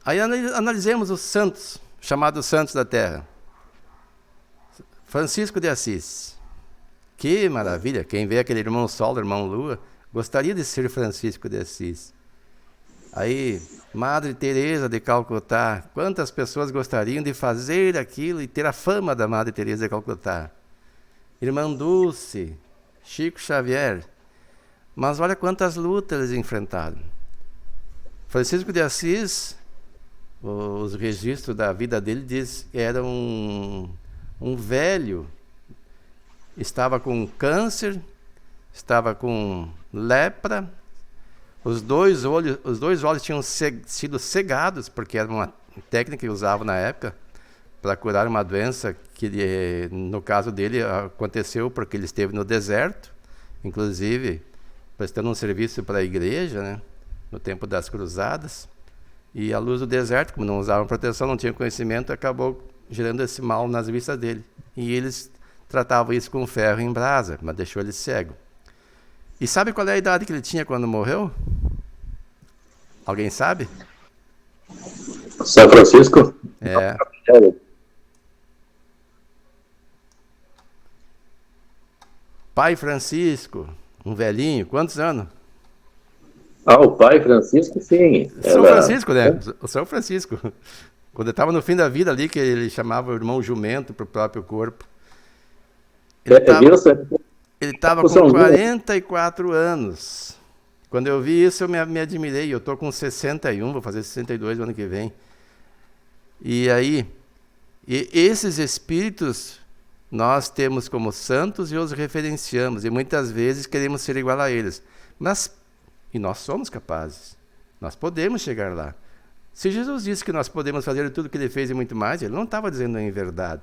Aí analisemos os santos, chamados santos da terra. Francisco de Assis. Que maravilha! Quem vê aquele irmão Sol, irmão Lua, gostaria de ser Francisco de Assis. Aí, Madre Teresa de Calcutá. Quantas pessoas gostariam de fazer aquilo e ter a fama da Madre Teresa de Calcutá? Irmã Dulce, Chico Xavier. Mas olha quantas lutas eles enfrentaram. Francisco de Assis, os registros da vida dele diz que era um velho, estava com câncer, estava com lepra, os dois olhos tinham sido cegados, porque era uma técnica que usavam na época para curar uma doença que, no caso dele, aconteceu porque ele esteve no deserto, inclusive prestando um serviço para a igreja, né, no tempo das cruzadas. E a luz do deserto, como não usavam proteção, não tinham conhecimento, acabou gerando esse mal nas vistas dele. E eles tratavam isso com ferro em brasa, mas deixou ele cego. E sabe qual é a idade que ele tinha quando morreu? Alguém sabe? São Francisco? É. Pai Francisco, um velhinho, quantos anos? Ah, o pai Francisco, sim. São Francisco, né? O São Francisco. Quando ele estava no fim da vida ali, que ele chamava o irmão jumento para o próprio corpo. Ele estava com 44 anos. Quando eu vi isso, eu me admirei. Eu estou com 61, vou fazer 62 no ano que vem. E aí, esses espíritos nós temos como santos e os referenciamos. E muitas vezes queremos ser igual a eles. E nós somos capazes. Nós podemos chegar lá. Se Jesus disse que nós podemos fazer tudo o que ele fez e muito mais, ele não estava dizendo em verdade.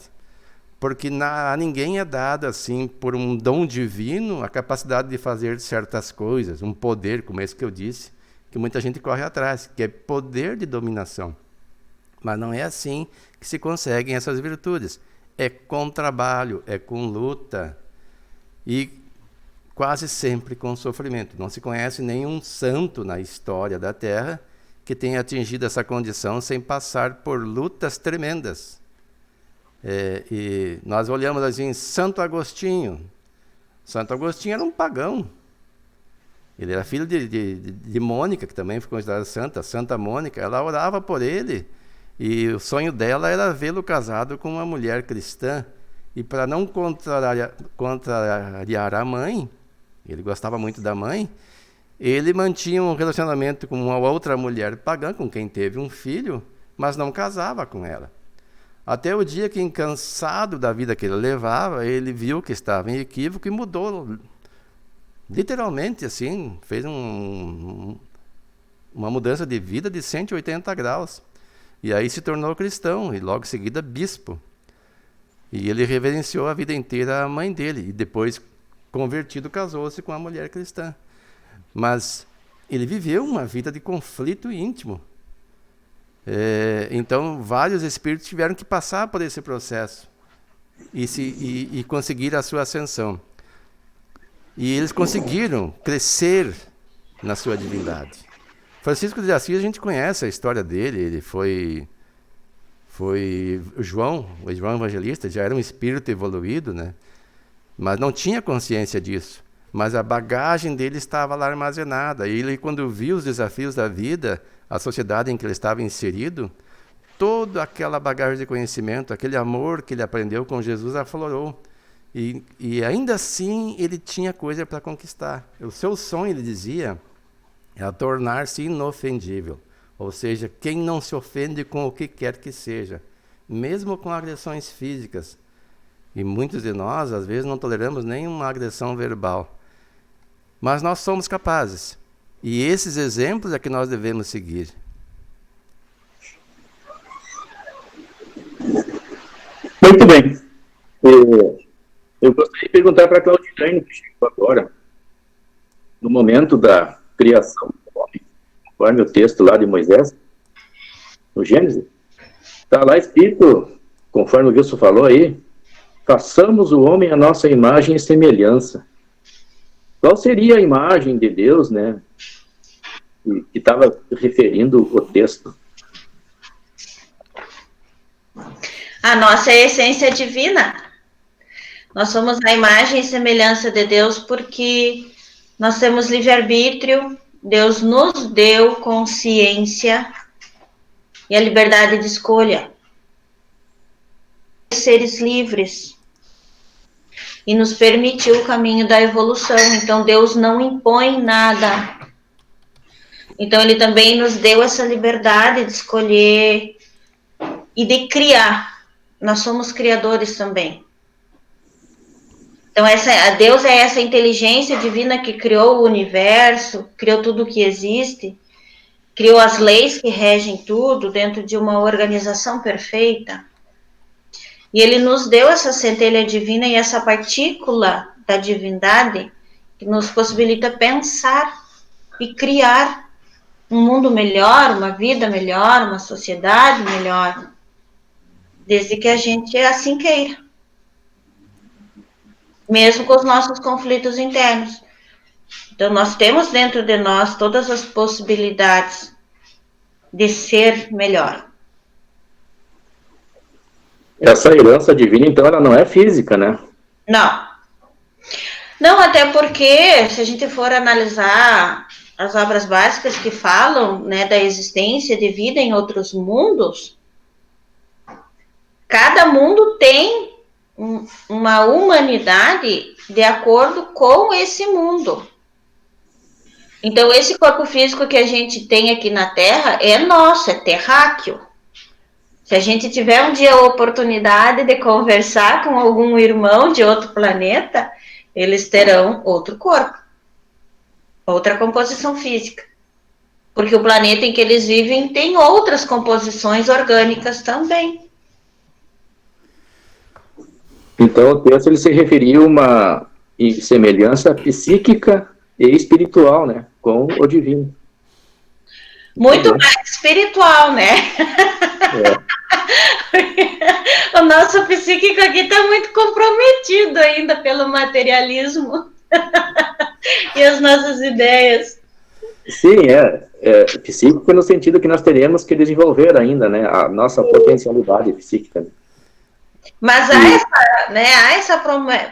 Porque a ninguém é dado assim, por um dom divino, a capacidade de fazer certas coisas, um poder, como esse que eu disse, que muita gente corre atrás, que é poder de dominação. Mas não é assim que se conseguem essas virtudes. É com trabalho, é com luta e quase sempre com sofrimento. Não se conhece nenhum santo na história da Terra que tenha atingido essa condição sem passar por lutas tremendas. E nós olhamos assim, Santo Agostinho. Santo Agostinho era um pagão. Ele era filho de Mônica, que também foi considerada santa, Santa Mônica. Ela orava por ele e o sonho dela era vê-lo casado com uma mulher cristã. E para não contrariar a mãe, ele gostava muito da mãe, ele mantinha um relacionamento com uma outra mulher pagã, com quem teve um filho, mas não casava com ela. Até o dia que, cansado da vida que ele levava, ele viu que estava em equívoco e mudou, literalmente assim, fez uma mudança de vida de 180 graus. E aí se tornou cristão e logo em seguida bispo. E ele reverenciou a vida inteira a mãe dele. E depois, convertido, casou-se com uma mulher cristã. Mas ele viveu uma vida de conflito íntimo. Então, vários espíritos tiveram que passar por esse processo e conseguir a sua ascensão. E eles conseguiram crescer na sua divindade. Francisco de Assis, a gente conhece a história dele. Ele foi o João Evangelista, já era um espírito evoluído, né? Mas não tinha consciência disso. Mas a bagagem dele estava lá armazenada. E ele, quando viu os desafios da vida, a sociedade em que ele estava inserido, toda aquela bagagem de conhecimento, aquele amor que ele aprendeu com Jesus aflorou. E ainda assim ele tinha coisa para conquistar. O seu sonho, ele dizia, era tornar-se inofendível. Ou seja, quem não se ofende com o que quer que seja, mesmo com agressões físicas. E muitos de nós, às vezes, não toleramos nenhuma agressão verbal. Mas nós somos capazes. E esses exemplos é que nós devemos seguir. Muito bem. Eu gostaria de perguntar para a Claudilene, que chegou agora, no momento da criação do homem, conforme o texto lá de Moisés, no Gênesis, está lá escrito, conforme o Wilson falou aí, façamos o homem à nossa imagem e semelhança. Qual seria a imagem de Deus, né, que estava referindo o texto? A nossa essência divina. Nós somos a imagem e semelhança de Deus porque nós temos livre-arbítrio, Deus nos deu consciência e a liberdade de escolha. Seres livres. E nos permitiu o caminho da evolução. Então, Deus não impõe nada. Então, Ele também nos deu essa liberdade de escolher e de criar. Nós somos criadores também. Então, Deus é essa inteligência divina que criou o universo, criou tudo o que existe, criou as leis que regem tudo dentro de uma organização perfeita. E ele nos deu essa centelha divina e essa partícula da divindade que nos possibilita pensar e criar um mundo melhor, uma vida melhor, uma sociedade melhor, desde que a gente assim queira, mesmo com os nossos conflitos internos. Então, nós temos dentro de nós todas as possibilidades de ser melhor. Essa herança divina, então, ela não é física, né? Não. Não, até porque, se a gente for analisar as obras básicas que falam, né, da existência de vida em outros mundos, cada mundo tem uma humanidade de acordo com esse mundo. Então, esse corpo físico que a gente tem aqui na Terra é nosso, é terráqueo. Se a gente tiver um dia a oportunidade de conversar com algum irmão de outro planeta, eles terão outro corpo, outra composição física. Porque o planeta em que eles vivem tem outras composições orgânicas também. Então, o texto ele se referiu a uma semelhança psíquica e espiritual, né? Com o divino. Muito mais espiritual, né? O nosso psíquico aqui está muito comprometido ainda pelo materialismo e as nossas ideias. Sim, psíquico no sentido que nós teremos que desenvolver ainda, né? A nossa potencialidade psíquica. Né? Mas há essa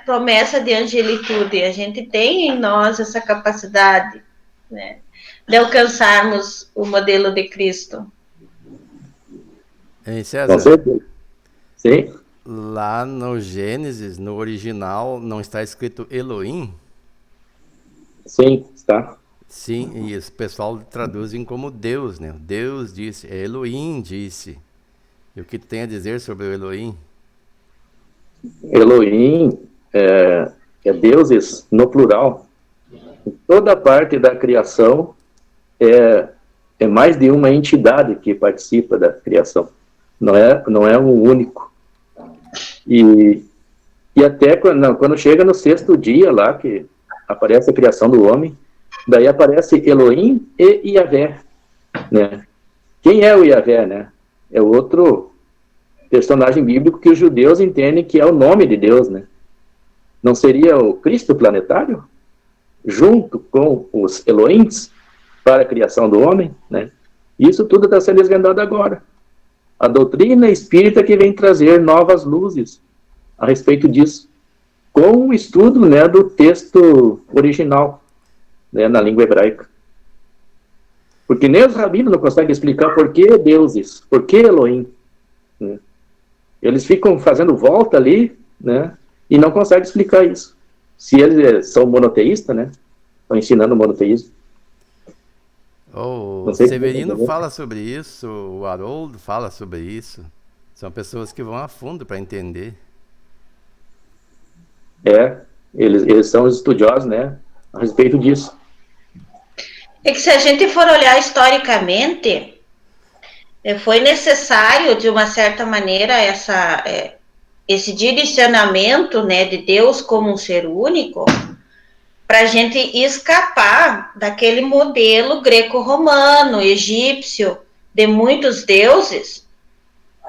promessa de angelitude. A gente tem em nós essa capacidade, né, de alcançarmos o modelo de Cristo. Hein, César? Com certeza. Sim. Lá no Gênesis, no original, não está escrito Elohim? Sim, está. Sim, e o pessoal traduzem como Deus, né? Deus disse, Elohim disse. E o que tem a dizer sobre o Elohim? Elohim é deuses no plural. Toda parte da criação é mais de uma entidade que participa da criação. Não é um único. E até quando chega no 6º dia lá, que aparece a criação do homem, daí aparece Elohim e Yahvé, né? Quem é o Yahvé, né? É outro personagem bíblico que os judeus entendem que é o nome de Deus, né? Não seria o Cristo planetário? Junto com os Elohims para a criação do homem, né? Isso tudo está sendo desvendado agora. A doutrina espírita que vem trazer novas luzes a respeito disso, com o estudo, né, do texto original, né, na língua hebraica. Porque nem os rabinos não conseguem explicar por que deuses, por que Elohim, né? Eles ficam fazendo volta ali, né, e não conseguem explicar isso. Se eles são monoteístas, né, estão ensinando o monoteísmo. O Severino fala sobre isso, o Haroldo fala sobre isso. São pessoas que vão a fundo para entender. Eles são estudiosos, né, a respeito disso. É que se a gente for olhar historicamente, foi necessário, de uma certa maneira, esse direcionamento, né, de Deus como um ser único, para a gente escapar daquele modelo greco-romano, egípcio, de muitos deuses,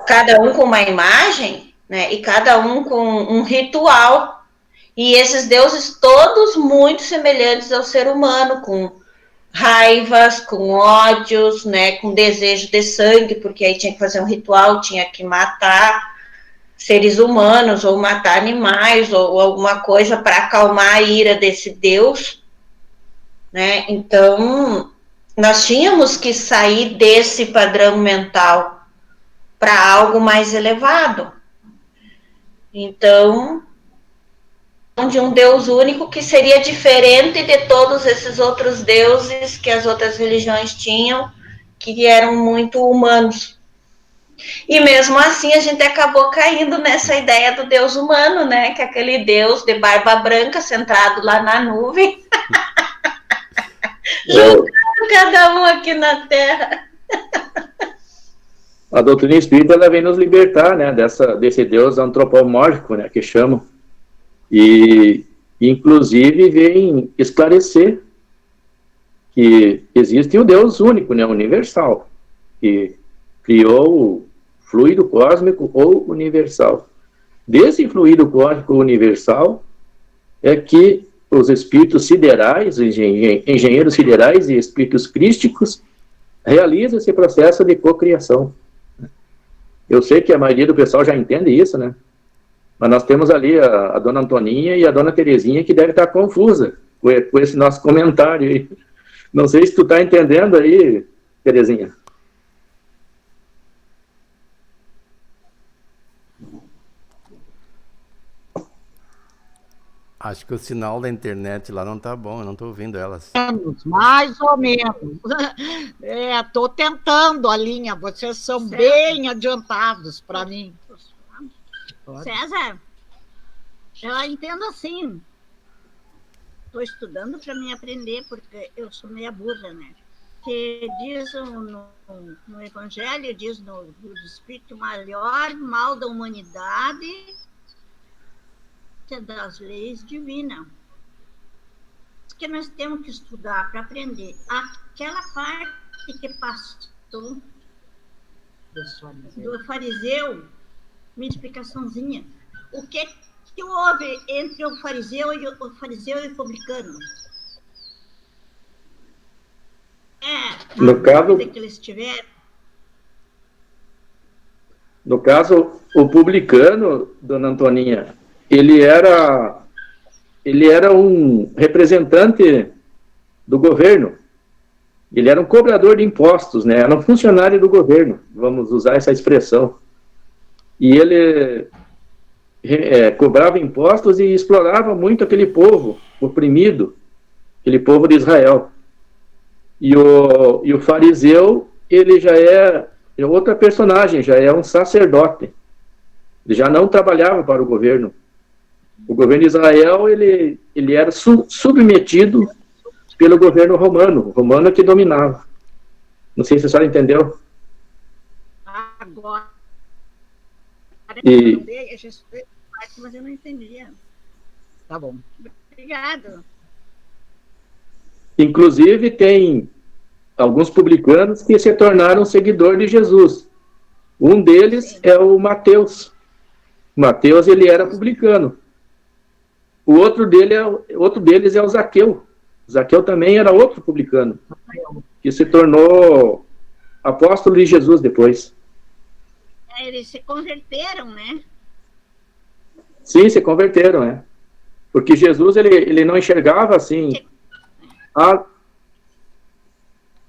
cada um com uma imagem, né, e cada um com um ritual, e esses deuses todos muito semelhantes ao ser humano, com raivas, com ódios, né, com desejo de sangue, porque aí tinha que fazer um ritual, tinha que matar seres humanos, ou matar animais, ou alguma coisa para acalmar a ira desse Deus, né? Então, nós tínhamos que sair desse padrão mental para algo mais elevado. Então, de um Deus único que seria diferente de todos esses outros deuses que as outras religiões tinham, que eram muito humanos. E mesmo assim a gente acabou caindo nessa ideia do Deus humano, né? Que é aquele Deus de barba branca sentado lá na nuvem, julgando cada um aqui na Terra. A doutrina espírita, ela vem nos libertar, né, desse Deus antropomórfico, né, que chamam. E, inclusive, vem esclarecer que existe o Deus único, né, universal, que criou o fluido cósmico ou universal. Desse fluido cósmico universal é que os espíritos siderais, engenheiros siderais e espíritos crísticos realizam esse processo de cocriação. Eu sei que a maioria do pessoal já entende isso, né? Mas nós temos ali a dona Antoninha e a dona Terezinha que deve estar confusa com esse nosso comentário aí. Não sei se tu está entendendo aí, Terezinha. Acho que o sinal da internet lá não tá bom, eu não tô ouvindo elas. Mais ou menos. Estou tentando a linha, vocês são bem adiantados para mim. César, eu entendo assim. Estou estudando para me aprender, porque eu sou meia burra, né? Que diz no Evangelho, diz no Espírito, o maior mal da humanidade é das leis divinas. Que nós temos que estudar para aprender aquela parte que passou do fariseu, uma explicaçãozinha. O que houve entre o fariseu e o publicano? No caso, que eles tiveram. No caso, o publicano, dona Antoninha, ele era um representante do governo. Ele era um cobrador de impostos, né? Era um funcionário do governo, vamos usar essa expressão. E ele cobrava impostos e explorava muito aquele povo oprimido, aquele povo de Israel. E o fariseu, ele já é outra personagem, já é um sacerdote. Ele já não trabalhava para o governo. O governo de Israel, ele era submetido pelo governo romano. O romano é que dominava. Não sei se a senhora entendeu. Agora, mas eu não entendia. Tá bom. Obrigado. Inclusive, tem alguns publicanos que se tornaram seguidores de Jesus. Um deles é o Mateus. Mateus, ele era publicano. O outro deles é o Zaqueu. Zaqueu também era outro publicano, que se tornou apóstolo de Jesus depois. Eles se converteram, né? Sim, se converteram, né? Porque Jesus, ele não enxergava assim...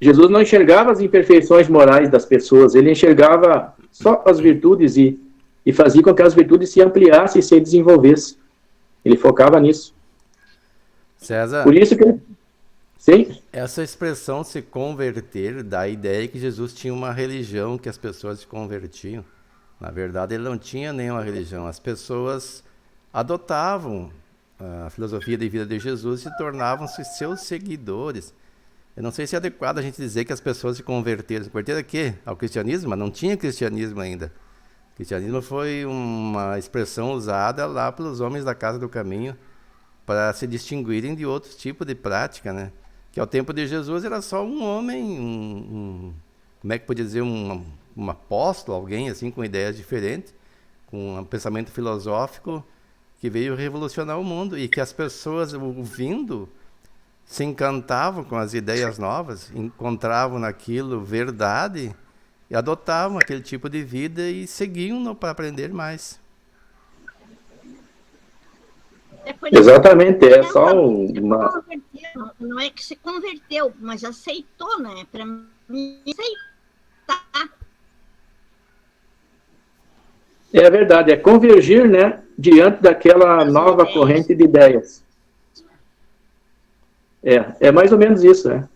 Jesus não enxergava as imperfeições morais das pessoas, ele enxergava só as virtudes e fazia com que as virtudes se ampliassem e se desenvolvessem. Ele focava nisso. César, por isso que... Sim? Essa expressão se converter dá a ideia que Jesus tinha uma religião que as pessoas se convertiam. Na verdade, ele não tinha nenhuma religião. As pessoas adotavam a filosofia de vida de Jesus e se tornavam-se seus seguidores. Eu não sei se é adequado a gente dizer que as pessoas se converteram. Se converteram a quê? Ao cristianismo? Mas não tinha cristianismo ainda. O cristianismo foi uma expressão usada lá pelos homens da Casa do Caminho para se distinguirem de outros tipos de prática, né? Que ao tempo de Jesus era só um homem, como é que podia dizer, um apóstolo, alguém assim com ideias diferentes, com um pensamento filosófico que veio revolucionar o mundo e que as pessoas ouvindo se encantavam com as ideias novas, encontravam naquilo verdade e adotavam aquele tipo de vida e seguiam para aprender mais. Exatamente, é só uma... Não é que se converteu, mas aceitou, né? Para mim, aceitar. É verdade, é convergir, né? Diante daquela nova corrente de ideias. É mais ou menos isso, né?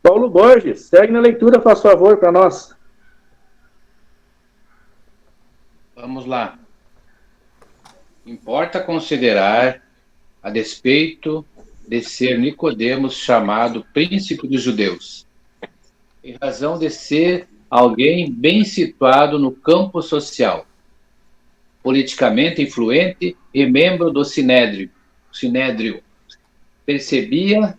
Paulo Borges, segue na leitura, faz favor, para nós. Vamos lá. Importa considerar, a despeito de ser Nicodemos chamado príncipe dos judeus, em razão de ser alguém bem situado no campo social, politicamente influente e membro do Sinédrio. Percebia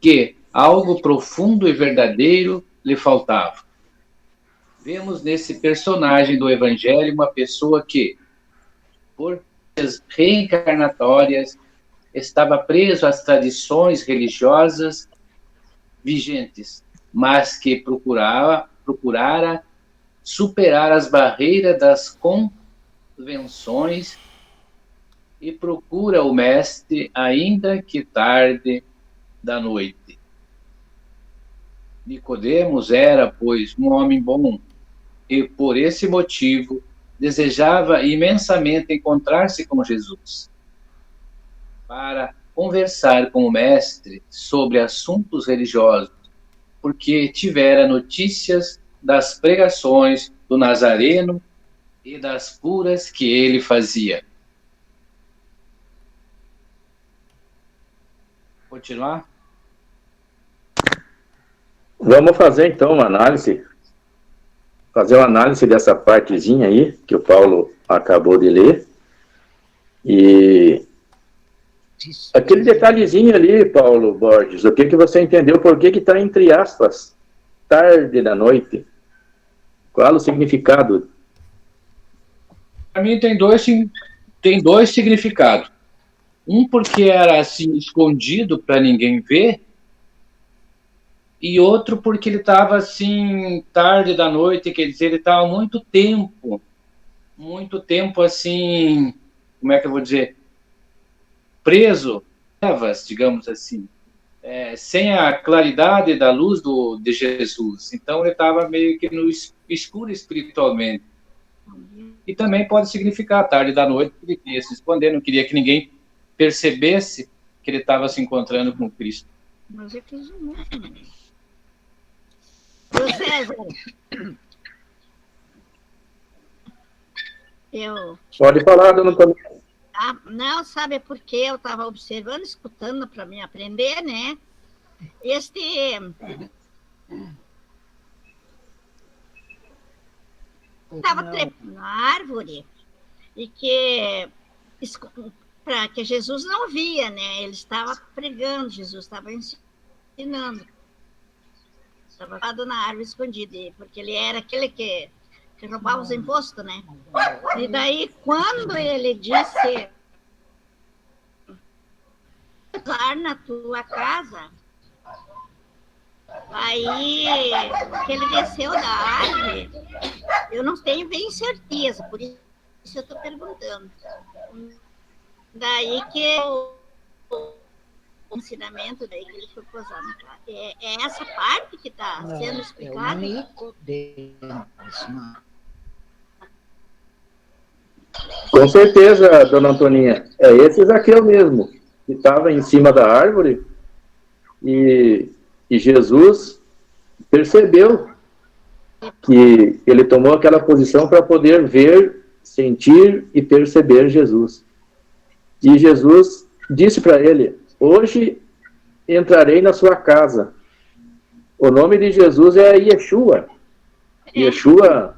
que algo profundo e verdadeiro lhe faltava. Vemos nesse personagem do Evangelho uma pessoa que, por reencarnatórias, estava preso às tradições religiosas vigentes, mas que procurara superar as barreiras das convenções e procura o Mestre, ainda que tarde da noite. Nicodemos era, pois, um homem bom e, por esse motivo, desejava imensamente encontrar-se com Jesus para conversar com o Mestre sobre assuntos religiosos, porque tivera notícias das pregações do Nazareno e das curas que ele fazia. Continuar? Vamos fazer então uma análise. Fazer uma análise dessa partezinha aí, que o Paulo acabou de ler. E aquele detalhezinho ali, Paulo Borges, o que você entendeu? Por que está entre aspas, tarde da noite? Qual o significado? Para mim tem dois significados. Um porque era assim escondido para ninguém ver, e outro porque ele estava assim tarde da noite, quer dizer, ele estava muito tempo assim, como é que eu vou dizer, preso, digamos assim, sem a claridade da luz de Jesus. Então ele estava meio que no escuro espiritualmente. E também pode significar tarde da noite, porque ele queria se esconder, não queria que ninguém percebesse que ele estava se encontrando com Cristo. Mas eu fiz um monte, né? Ô, César, Pode falar, dona Antônia. não, sabe por que eu estava observando, escutando para me aprender, né? Estava trepando na árvore e que para que Jesus não via, né? Ele estava pregando, Jesus estava ensinando. Estava na árvore escondida, porque ele era aquele que roubava os impostos, né? E daí, quando ele disse entrar na tua casa, aí que ele desceu da árvore, eu não tenho bem certeza, por isso eu estou perguntando. Daí que o ensinamento daí que ele foi posar na casa. É essa parte que está sendo explicada? Com certeza, dona Antoninha. É esse Zaqueu mesmo, que estava em cima da árvore e Jesus percebeu que ele tomou aquela posição para poder ver, sentir e perceber Jesus. E Jesus disse para ele: hoje entrarei na sua casa. O nome de Jesus é Yeshua. Yeshua,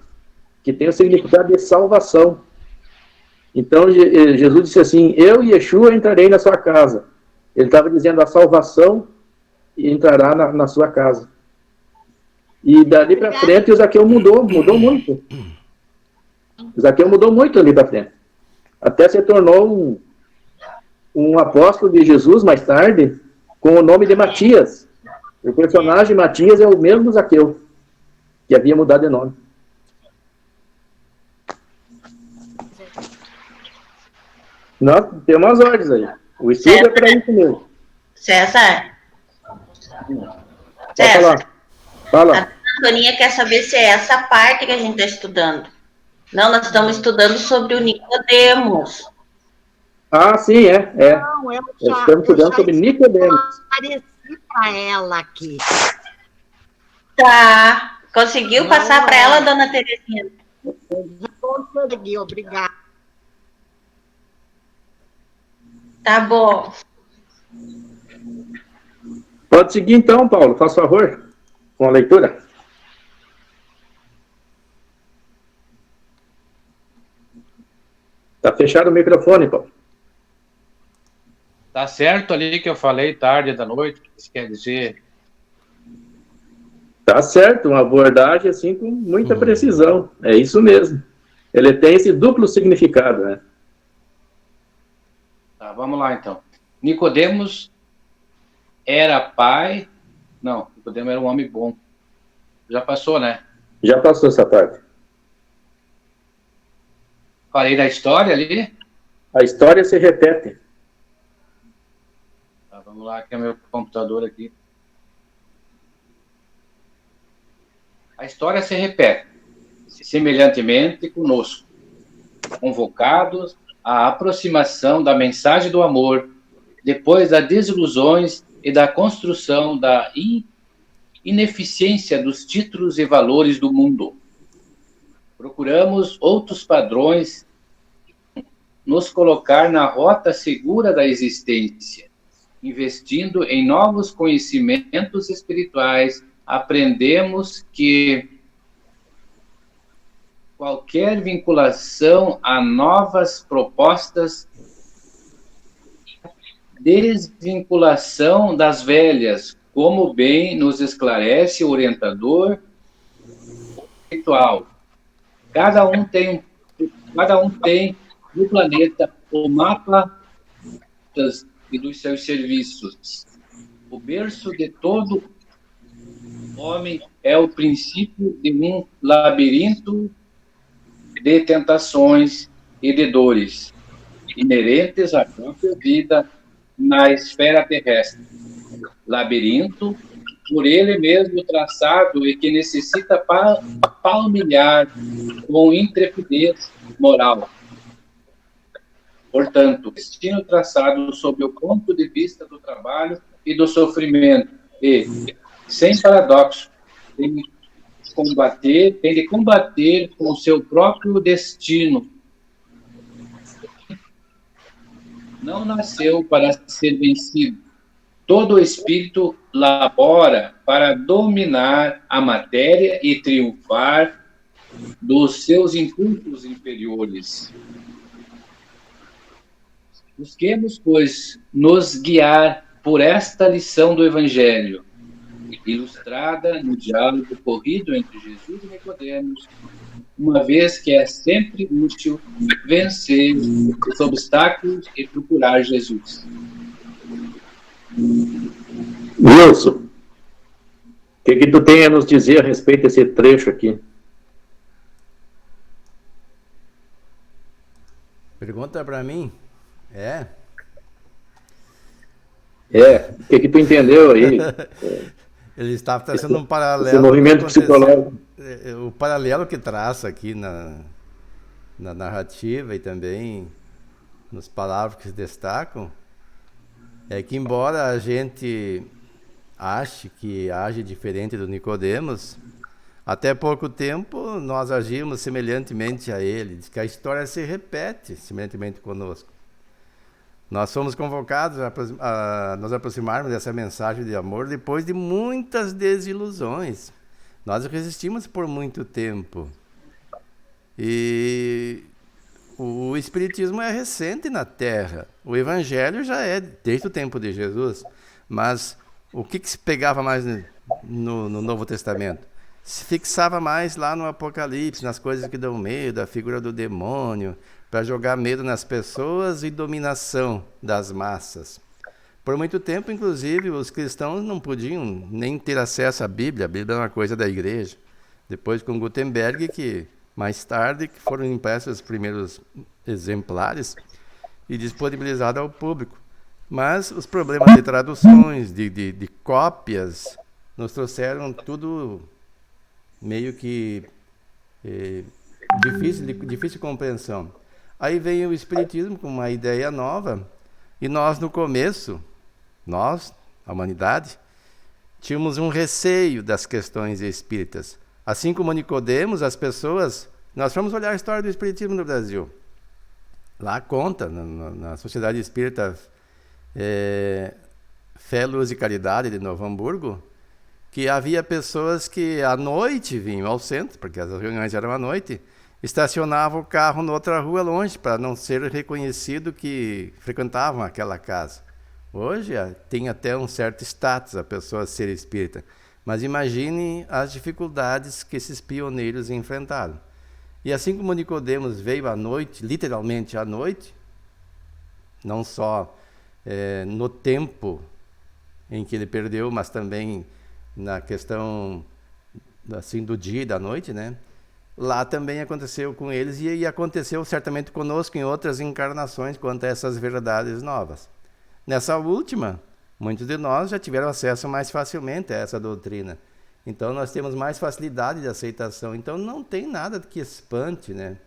que tem o significado de salvação. Então, Jesus disse assim: eu, Yeshua, entrarei na sua casa. Ele estava dizendo a salvação entrará na sua casa. E dali para frente o Zaqueu mudou muito. O Zaqueu mudou muito ali para frente. Até se tornou um apóstolo de Jesus mais tarde, com o nome de Matias. O personagem Matias é o mesmo do Zaqueu, que havia mudado de nome. Nós temos umas ordens aí. O estudo é para isso mesmo. César? Pode falar. Fala. A Antoninha quer saber se é essa parte que a gente está estudando. Não, nós estamos estudando sobre o Nicodemos. Ah, sim, é. Não, Estamos estudando sobre Nicodemos. Apareci para ela aqui. Tá. Conseguiu passar para ela, dona Terezinha? Consegui, obrigada. Tá bom. Pode seguir então, Paulo, faz favor, com a leitura. Tá fechado o microfone, Paulo. Tá certo ali que eu falei tarde da noite, que isso quer dizer? Tá certo, uma abordagem assim com muita precisão. É isso mesmo. Ele tem esse duplo significado, né? Tá, vamos lá então. Nicodemos era pai... Não, Nicodemos era um homem bom. Já passou, né? Já passou essa parte. Falei da história ali. A história se repete. Tá, vamos lá, que é meu computador aqui. A história se repete, semelhantemente conosco, convocados à aproximação da mensagem do amor, depois das desilusões e da construção da ineficiência dos títulos e valores do mundo. Procuramos outros padrões, nos colocar na rota segura da existência, investindo em novos conhecimentos espirituais. Aprendemos que qualquer vinculação a novas propostas, desvinculação das velhas, como bem nos esclarece o orientador espiritual. Cada um tem no planeta o mapa e dos seus serviços. O berço de todo homem é o princípio de um labirinto de tentações e de dores inerentes à própria vida na esfera terrestre. Labirinto por ele mesmo traçado e que necessita palmilhar com intrepidez moral. Portanto, destino traçado sob o ponto de vista do trabalho e do sofrimento e, sem paradoxo, tem de combater com o seu próprio destino. Não nasceu para ser vencido. Todo o espírito labora para dominar a matéria e triunfar dos seus impulsos inferiores. Busquemos, pois, nos guiar por esta lição do Evangelho, ilustrada no diálogo corrido entre Jesus e Nicodemos, uma vez que é sempre útil vencer os obstáculos e procurar Jesus. Wilson, o que tu tem a nos dizer a respeito desse trecho aqui? Pergunta para mim? O que tu entendeu aí? Ele está traçando um paralelo. Esse movimento psicológico. O paralelo que traça aqui na narrativa e também nas palavras que se destacam é que, embora a gente ache que age diferente do Nicodemos, até pouco tempo nós agimos semelhantemente a ele. Diz que a história se repete semelhantemente conosco. Nós fomos convocados a nos aproximarmos dessa mensagem de amor depois de muitas desilusões. Nós resistimos por muito tempo. E o Espiritismo é recente na Terra. O Evangelho já é desde o tempo de Jesus. Mas o que se pegava mais no Novo Testamento? Se fixava mais lá no Apocalipse, nas coisas que dão medo, a figura do demônio, para jogar medo nas pessoas e dominação das massas. Por muito tempo, inclusive, os cristãos não podiam nem ter acesso à Bíblia. A Bíblia é uma coisa da igreja. Depois, com Gutenberg, que mais tarde que foram impressos os primeiros exemplares e disponibilizados ao público. Mas os problemas de traduções, de cópias, nos trouxeram tudo meio que difícil compreensão. Aí vem o Espiritismo com uma ideia nova, e nós no começo, a humanidade, tínhamos um receio das questões espíritas. Assim como Nicodemos, as pessoas... Nós fomos olhar a história do Espiritismo no Brasil. Lá conta, na Sociedade Espírita Fé, Luz e Caridade de Novo Hamburgo, que havia pessoas que à noite vinham ao centro, porque as reuniões eram à noite, estacionava o carro em outra rua longe para não ser reconhecido que frequentavam aquela casa. Hoje tem até um certo status a pessoa ser espírita, mas imagine as dificuldades que esses pioneiros enfrentaram. E assim como Nicodemos veio à noite, literalmente à noite, não só no tempo em que ele perdeu, mas também na questão assim do dia e da noite, né? Lá também aconteceu com eles e aconteceu certamente conosco em outras encarnações quanto a essas verdades novas. Nessa última, muitos de nós já tiveram acesso mais facilmente a essa doutrina. Então nós temos mais facilidade de aceitação. Então não tem nada que espante, né?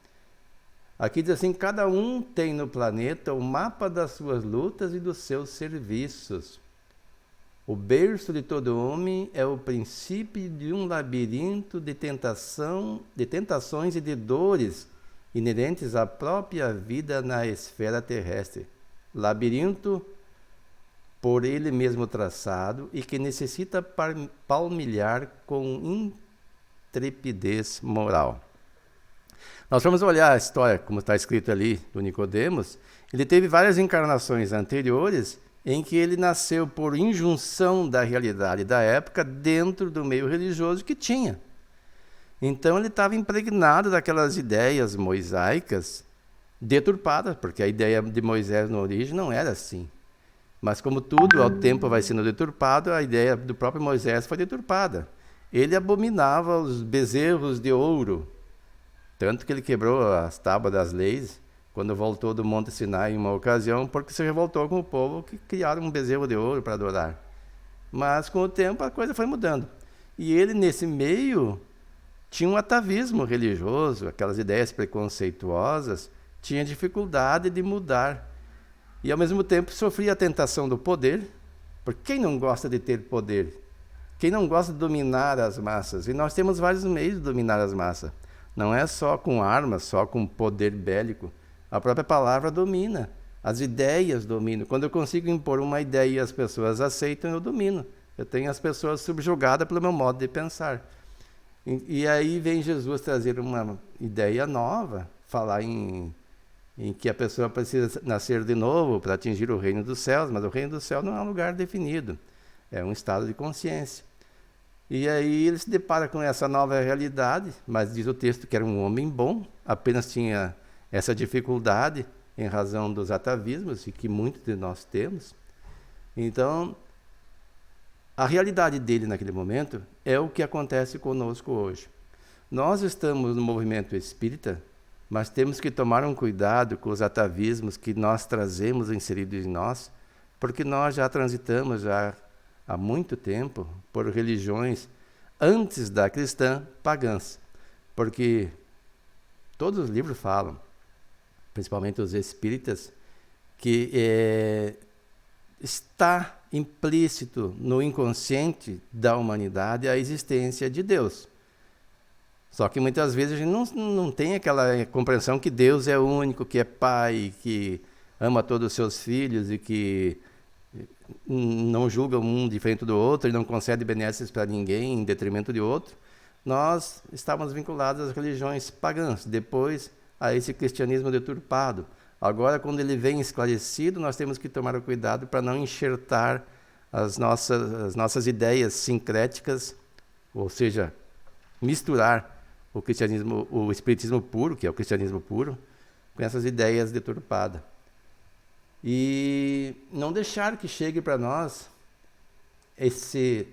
Aqui diz assim, cada um tem no planeta o mapa das suas lutas e dos seus serviços. O berço de todo homem é o princípio de um labirinto de tentações e de dores inerentes à própria vida na esfera terrestre. Labirinto por ele mesmo traçado e que necessita palmilhar com intrepidez moral. Nós vamos olhar a história, como está escrito ali, do Nicodemos. Ele teve várias encarnações anteriores em que ele nasceu por injunção da realidade da época dentro do meio religioso que tinha. Então ele estava impregnado daquelas ideias mosaicas deturpadas, porque a ideia de Moisés na origem não era assim. Mas como tudo ao tempo vai sendo deturpado, a ideia do próprio Moisés foi deturpada. Ele abominava os bezerros de ouro, tanto que ele quebrou as tábuas das leis quando voltou do Monte Sinai em uma ocasião, porque se revoltou com o povo que criaram um bezerro de ouro para adorar. Mas com o tempo a coisa foi mudando. E ele, nesse meio, tinha um atavismo religioso, aquelas ideias preconceituosas, tinha dificuldade de mudar. E ao mesmo tempo sofria a tentação do poder, porque quem não gosta de ter poder? Quem não gosta de dominar as massas? E nós temos vários meios de dominar as massas. Não é só com armas, só com poder bélico. A própria palavra domina, as ideias dominam. Quando eu consigo impor uma ideia e as pessoas aceitam, eu domino. Eu tenho as pessoas subjugadas pelo meu modo de pensar. E aí vem Jesus trazer uma ideia nova, falar em que a pessoa precisa nascer de novo para atingir o reino dos céus, mas o reino dos céus não é um lugar definido, é um estado de consciência. E aí ele se depara com essa nova realidade, mas diz o texto que era um homem bom, apenas tinha essa dificuldade em razão dos atavismos, e que muitos de nós temos. Então, a realidade dele naquele momento é o que acontece conosco hoje. Nós estamos no movimento espírita, mas temos que tomar um cuidado com os atavismos que nós trazemos inseridos em nós, porque nós já transitamos já há muito tempo por religiões antes da cristã pagãs, porque todos os livros falam, principalmente os espíritas, que está implícito no inconsciente da humanidade a existência de Deus. Só que muitas vezes a gente não tem aquela compreensão que Deus é único, que é Pai, que ama todos os seus filhos e que não julga um diferente do outro e não concede benesses para ninguém em detrimento de outro. Nós estávamos vinculados às religiões pagãs, depois a esse cristianismo deturpado. Agora, quando ele vem esclarecido, nós temos que tomar o cuidado para não enxertar as nossas ideias sincréticas, ou seja, misturar o cristianismo, o espiritismo puro, que é o cristianismo puro, com essas ideias deturpadas. E não deixar que chegue para nós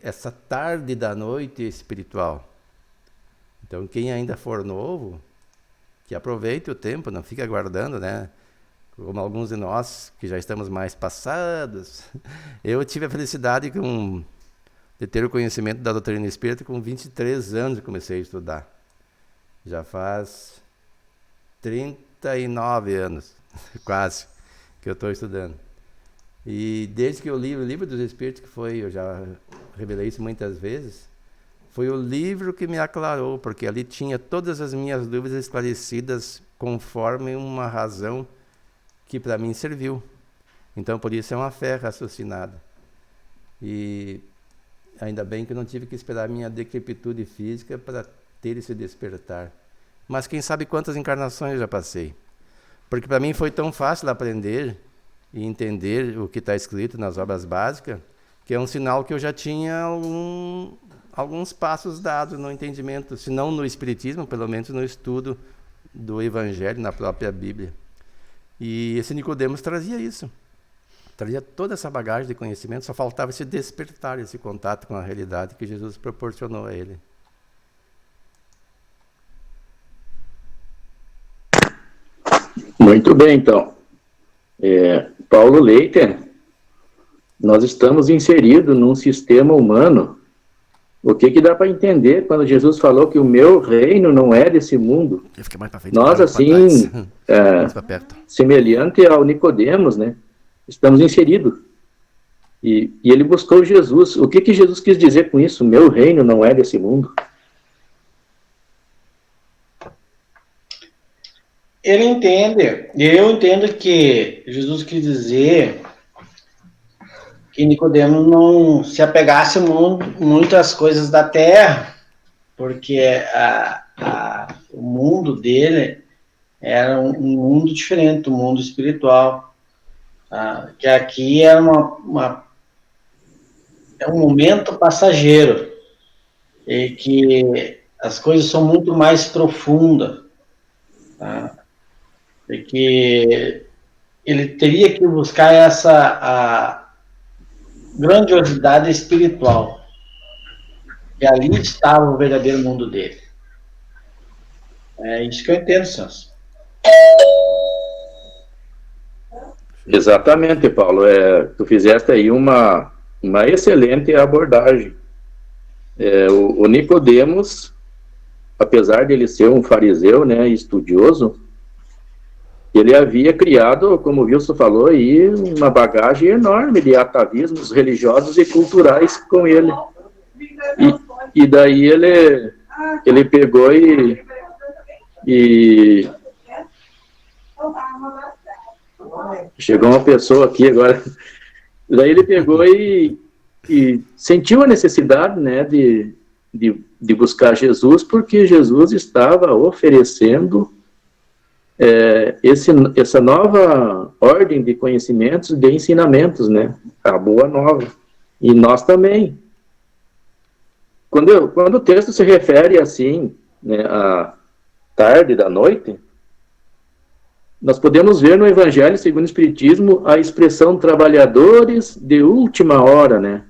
essa tarde da noite espiritual. Então, quem ainda for novo, que aproveite o tempo, não fique aguardando, né? Como alguns de nós que já estamos mais passados. Eu tive a felicidade de ter o conhecimento da doutrina espírita com 23 anos que comecei a estudar. Já faz 39 anos, quase, que eu estou estudando. E desde que eu li o Livro dos Espíritos, eu já revelei isso muitas vezes, foi o livro que me aclarou, porque ali tinha todas as minhas dúvidas esclarecidas conforme uma razão que para mim serviu. Então, por isso é uma fé raciocinada. E ainda bem que eu não tive que esperar a minha decrepitude física para ter esse despertar. mas quem sabe quantas encarnações eu já passei. Porque para mim foi tão fácil aprender e entender o que está escrito nas obras básicas, que é um sinal que eu já tinha alguns passos dados no entendimento, se não no Espiritismo, pelo menos no estudo do Evangelho, na própria Bíblia. E esse Nicodemos trazia isso. Trazia toda essa bagagem de conhecimento, só faltava esse despertar, esse contato com a realidade que Jesus proporcionou a ele. Muito bem, então. Paulo Leiter, nós estamos inseridos num sistema humano. O que dá para entender quando Jesus falou que o meu reino não é desse mundo? Mais pra frente, nós, assim, semelhante ao Nicodemos, né? Estamos inseridos. E ele buscou Jesus. O que Jesus quis dizer com isso? Meu reino não é desse mundo. Ele entende, eu entendo que Jesus quis dizer que Nicodemos não se apegasse muito às coisas da terra, porque o mundo dele era um mundo diferente, um mundo espiritual, que aqui é um momento passageiro, e que as coisas são muito mais profundas, tá? E que ele teria que buscar a grandiosidade espiritual, e ali estava o verdadeiro mundo dele. É isso que eu entendo, Celso. Exatamente, Paulo. Tu fizeste aí uma excelente abordagem. O Nicodemos, apesar de ele ser um fariseu, né, estudioso, ele havia criado, como o Wilson falou aí, uma bagagem enorme de atavismos religiosos e culturais com ele. E daí ele pegou e chegou uma pessoa aqui agora. Daí ele pegou e sentiu a necessidade, né, de buscar Jesus, porque Jesus estava oferecendo essa nova ordem de conhecimentos, de ensinamentos, né? A boa nova. E nós também. Quando o texto se refere assim, né, à tarde da noite, nós podemos ver no Evangelho segundo o Espiritismo a expressão trabalhadores de última hora, né?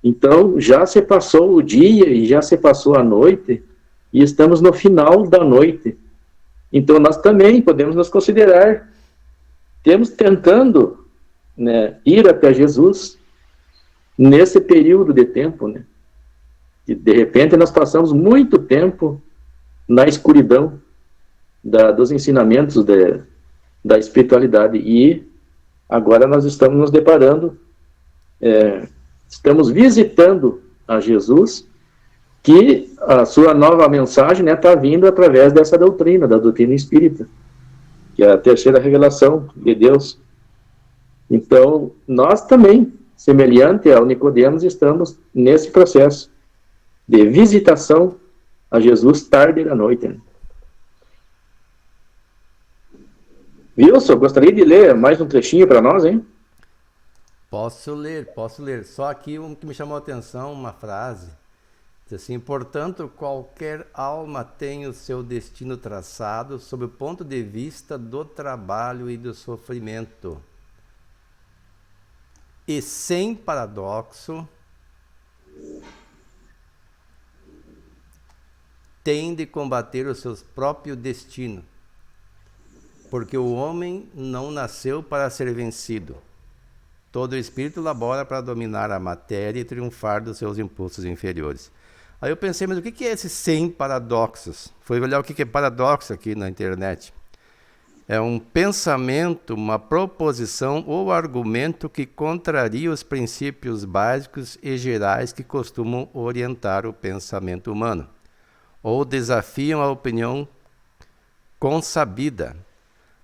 Então, já se passou o dia e já se passou a noite, e estamos no final da noite. Então, nós também podemos nos considerar, tentando, né, ir até Jesus nesse período de tempo, né? E, de repente, nós passamos muito tempo na escuridão dos ensinamentos da espiritualidade, e agora nós estamos nos deparando, estamos visitando a Jesus, que a sua nova mensagem está vindo através dessa doutrina, da doutrina espírita, que é a terceira revelação de Deus. Então, nós também, semelhante ao Nicodemos, estamos nesse processo de visitação a Jesus tarde da noite. Né? Wilson, gostaria de ler mais um trechinho para nós, hein? Posso ler. Só aqui um que me chamou a atenção, uma frase. Diz assim: portanto, qualquer alma tem o seu destino traçado sob o ponto de vista do trabalho e do sofrimento. E sem paradoxo, tem de combater o seu próprio destino, porque o homem não nasceu para ser vencido. Todo espírito labora para dominar a matéria e triunfar dos seus impulsos inferiores. Aí eu pensei, mas o que é esse sem paradoxos? Fui olhar o que é paradoxo aqui na internet. É um pensamento, uma proposição ou argumento que contraria os princípios básicos e gerais que costumam orientar o pensamento humano, ou desafiam a opinião consabida,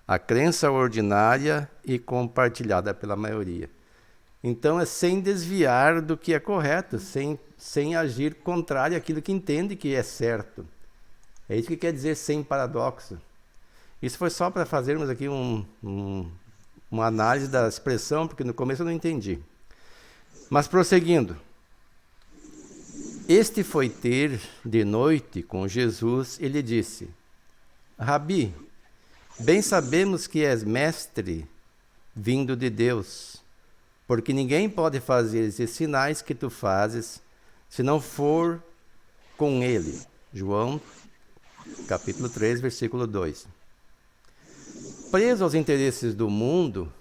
a crença ordinária e compartilhada pela maioria. Então é sem desviar do que é correto, sem agir contrário àquilo que entende que é certo. É isso que quer dizer sem paradoxo. Isso foi só para fazermos aqui uma análise da expressão, porque no começo eu não entendi. Mas prosseguindo. Este foi ter de noite com Jesus e lhe disse: Rabi, bem sabemos que és mestre vindo de Deus, porque ninguém pode fazer esses sinais que tu fazes se não for com ele. João, capítulo 3, versículo 2. Preso aos interesses do mundo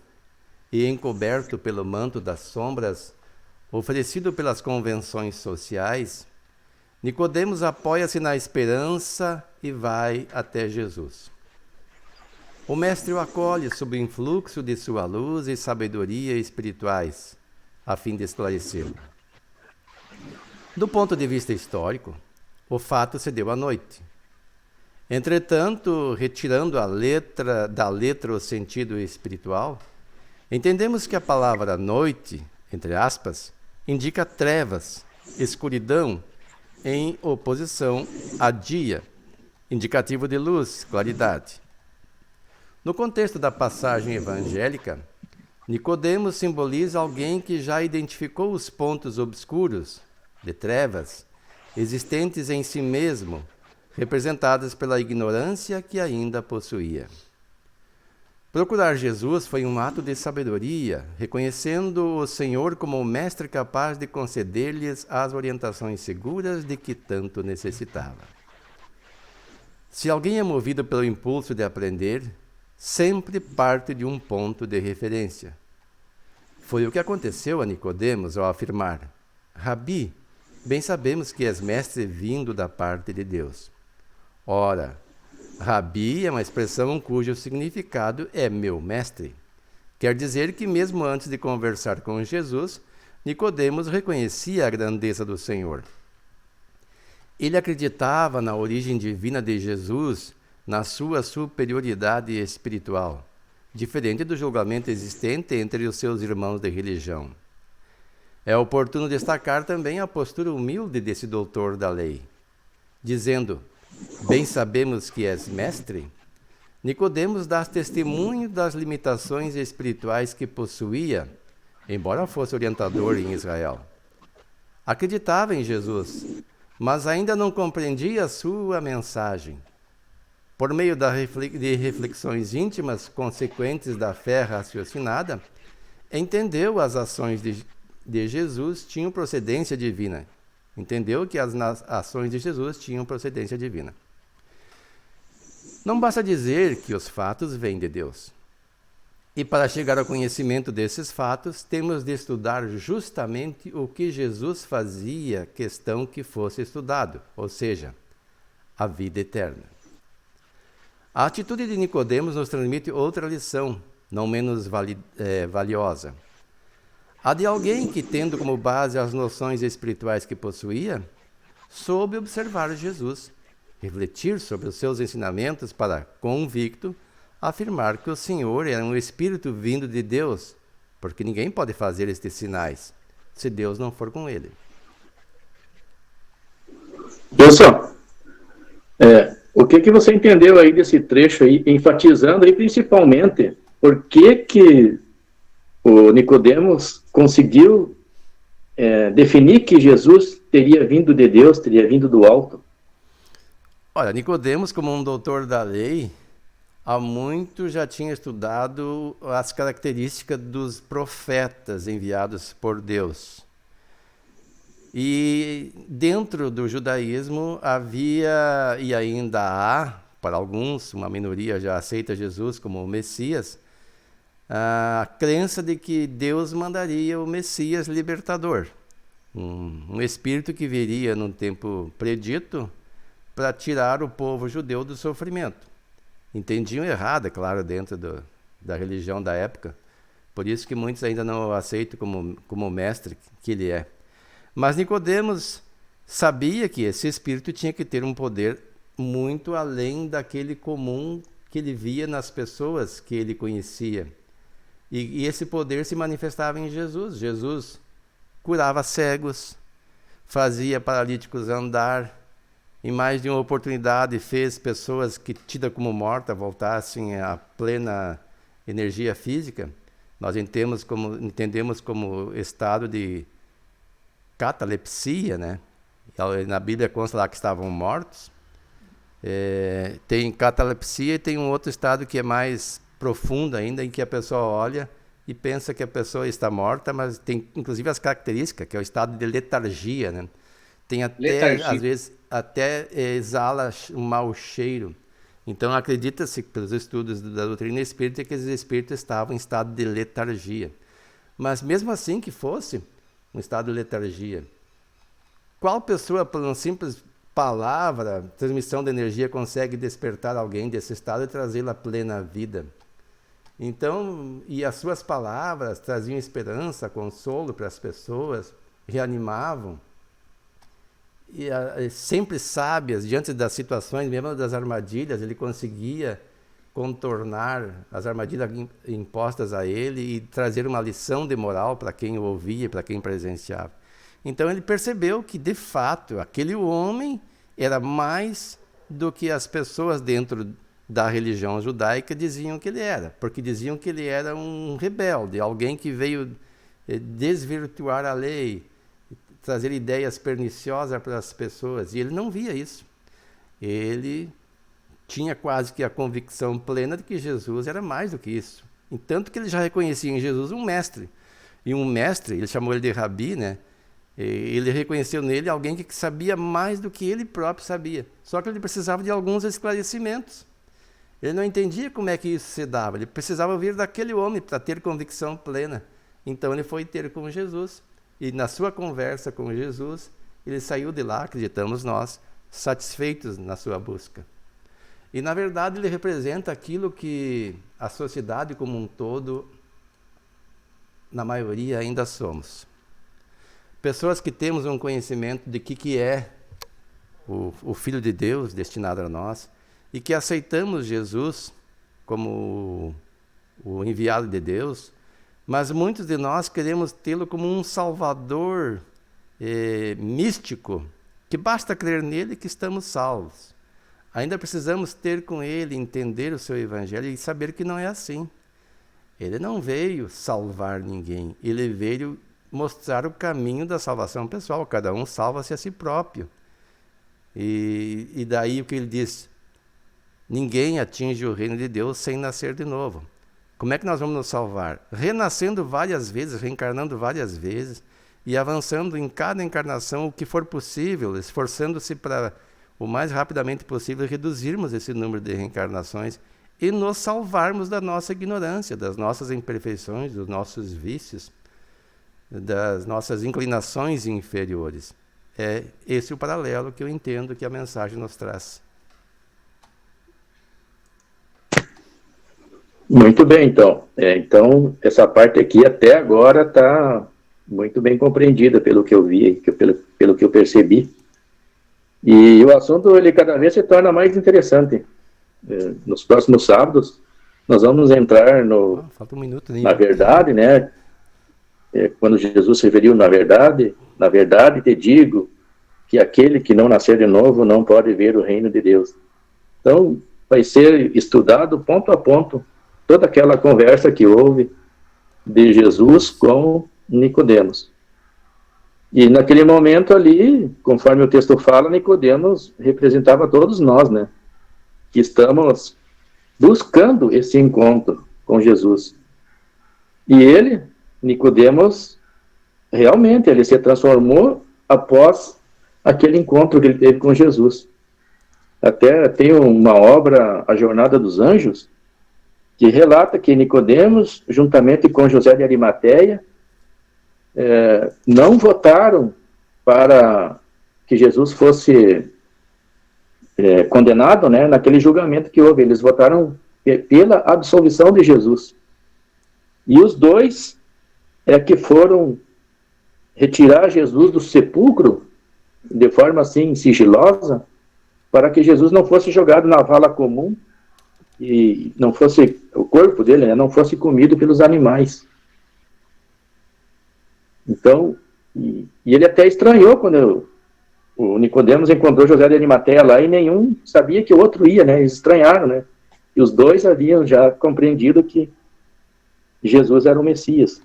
e encoberto pelo manto das sombras oferecido pelas convenções sociais, Nicodemos apoia-se na esperança e vai até Jesus. O mestre o acolhe sob o influxo de sua luz e sabedoria espirituais, a fim de esclarecê-lo. Do ponto de vista histórico, o fato se deu à noite. Entretanto, retirando da letra o sentido espiritual, entendemos que a palavra noite, entre aspas, indica trevas, escuridão, em oposição a dia, indicativo de luz, claridade. No contexto da passagem evangélica, Nicodemos simboliza alguém que já identificou os pontos obscuros, de trevas, existentes em si mesmo, representadas pela ignorância que ainda possuía. Procurar Jesus foi um ato de sabedoria, reconhecendo o Senhor como o mestre capaz de conceder-lhes as orientações seguras de que tanto necessitava. Se alguém é movido pelo impulso de aprender, sempre parte de um ponto de referência. Foi o que aconteceu a Nicodemos ao afirmar: Rabi, bem sabemos que és mestre vindo da parte de Deus. Ora, Rabi é uma expressão cujo significado é meu mestre. Quer dizer que mesmo antes de conversar com Jesus, Nicodemos reconhecia a grandeza do Senhor. Ele acreditava na origem divina de Jesus, na sua superioridade espiritual, diferente do julgamento existente entre os seus irmãos de religião. É oportuno destacar também a postura humilde desse doutor da lei, dizendo: bem sabemos que és mestre. Nicodemos dá testemunho das limitações espirituais que possuía, embora fosse orientador em Israel. Acreditava em Jesus, mas ainda não compreendia a sua mensagem. Por meio de reflexões íntimas consequentes da fé raciocinada, entendeu as ações de Jesus tinham procedência divina. Entendeu que as ações de Jesus tinham procedência divina. Não basta dizer que os fatos vêm de Deus. E para chegar ao conhecimento desses fatos, temos de estudar justamente o que Jesus fazia questão que fosse estudado, ou seja, a vida eterna. A atitude de Nicodemos nos transmite outra lição, não menos valiosa. A de alguém que, tendo como base as noções espirituais que possuía, soube observar Jesus, refletir sobre os seus ensinamentos para, convicto, afirmar que o Senhor era um Espírito vindo de Deus, porque ninguém pode fazer estes sinais, se Deus não for com ele. Pessoal, o que você entendeu aí desse trecho aí, enfatizando aí principalmente por que o Nicodemos conseguiu definir que Jesus teria vindo de Deus, teria vindo do alto? Olha, Nicodemos, como um doutor da lei, há muito já tinha estudado as características dos profetas enviados por Deus. E dentro do judaísmo havia, e ainda há, para alguns, uma minoria já aceita Jesus como o Messias, a crença de que Deus mandaria o Messias libertador, um espírito que viria num tempo predito para tirar o povo judeu do sofrimento. Entendiam errado, é claro, dentro da religião da época, por isso que muitos ainda não o aceitam como mestre que ele é. Mas Nicodemos sabia que esse espírito tinha que ter um poder muito além daquele comum que ele via nas pessoas que ele conhecia. E esse poder se manifestava em Jesus. Jesus curava cegos, fazia paralíticos andar, em mais de uma oportunidade fez pessoas que tidas como mortas voltassem à plena energia física. Nós entendemos como estado de catalepsia, né? Na Bíblia consta lá que estavam mortos. Tem catalepsia e tem um outro estado que é mais profundo ainda, em que a pessoa olha e pensa que a pessoa está morta, mas tem inclusive as características, que é o estado de letargia, né? Tem até, às vezes, até exala um mau cheiro. Então, acredita-se, pelos estudos da doutrina espírita, que esses espíritos estavam em estado de letargia. Mas, mesmo assim que fosse um estado de letargia, qual pessoa, por uma simples palavra, transmissão de energia, consegue despertar alguém desse estado e trazê-lo à plena vida? Então, e as suas palavras traziam esperança, consolo para as pessoas, reanimavam. E sempre sábias, diante das situações, mesmo das armadilhas, ele conseguia contornar as armadilhas impostas a ele e trazer uma lição de moral para quem o ouvia, para quem presenciava. Então ele percebeu que, de fato, aquele homem era mais do que as pessoas dentro da religião judaica diziam que ele era, porque diziam que ele era um rebelde, alguém que veio desvirtuar a lei, trazer ideias perniciosas para as pessoas, e ele não via isso. Ele tinha quase que a convicção plena de que Jesus era mais do que isso. Tanto que ele já reconhecia em Jesus um mestre. E um mestre, ele chamou ele de Rabi, né? Ele reconheceu nele alguém que sabia mais do que ele próprio sabia. Só que ele precisava de alguns esclarecimentos. Ele não entendia como é que isso se dava. Ele precisava ouvir daquele homem para ter convicção plena. Então ele foi ter com Jesus. E na sua conversa com Jesus, ele saiu de lá, acreditamos nós, satisfeitos na sua busca. E na verdade ele representa aquilo que a sociedade como um todo, na maioria, ainda somos. Pessoas que temos um conhecimento de que é o Filho de Deus destinado a nós, e que aceitamos Jesus como o enviado de Deus, mas muitos de nós queremos tê-lo como um salvador místico, que basta crer nele que estamos salvos. Ainda precisamos ter com ele, entender o seu evangelho e saber que não é assim. Ele não veio salvar ninguém, ele veio mostrar o caminho da salvação pessoal. Cada um salva-se a si próprio. E daí o que ele diz: ninguém atinge o reino de Deus sem nascer de novo. Como é que nós vamos nos salvar? Renascendo várias vezes, reencarnando várias vezes e avançando em cada encarnação o que for possível, esforçando-se para, o mais rapidamente possível, reduzirmos esse número de reencarnações e nos salvarmos da nossa ignorância, das nossas imperfeições, dos nossos vícios, das nossas inclinações inferiores. É esse o paralelo que eu entendo que a mensagem nos traz. Muito bem, então. Então, essa parte aqui até agora está muito bem compreendida pelo que eu vi, pelo que eu percebi. E o assunto, ele cada vez se torna mais interessante. Nos próximos sábados, nós vamos entrar falta um minuto, na verdade, né? Quando Jesus se referiu na verdade te digo que aquele que não nascer de novo não pode ver o reino de Deus. Então, vai ser estudado ponto a ponto toda aquela conversa que houve de Jesus com Nicodemos. E naquele momento ali, conforme o texto fala, Nicodemos representava todos nós, né? Que estamos buscando esse encontro com Jesus. E ele, Nicodemos, realmente ele se transformou após aquele encontro que ele teve com Jesus. Até tem uma obra, A Jornada dos Anjos, que relata que Nicodemos, juntamente com José de Arimateia, não votaram para que Jesus fosse condenado, né, naquele julgamento que houve. Eles votaram pela absolvição de Jesus. E os dois que foram retirar Jesus do sepulcro de forma assim sigilosa, para que Jesus não fosse jogado na vala comum e não fosse, o corpo dele, né, não fosse comido pelos animais. Então, e ele até estranhou quando o Nicodemos encontrou José de Arimateia lá e nenhum sabia que o outro ia, né? Eles estranharam, né? E os dois haviam já compreendido que Jesus era o Messias.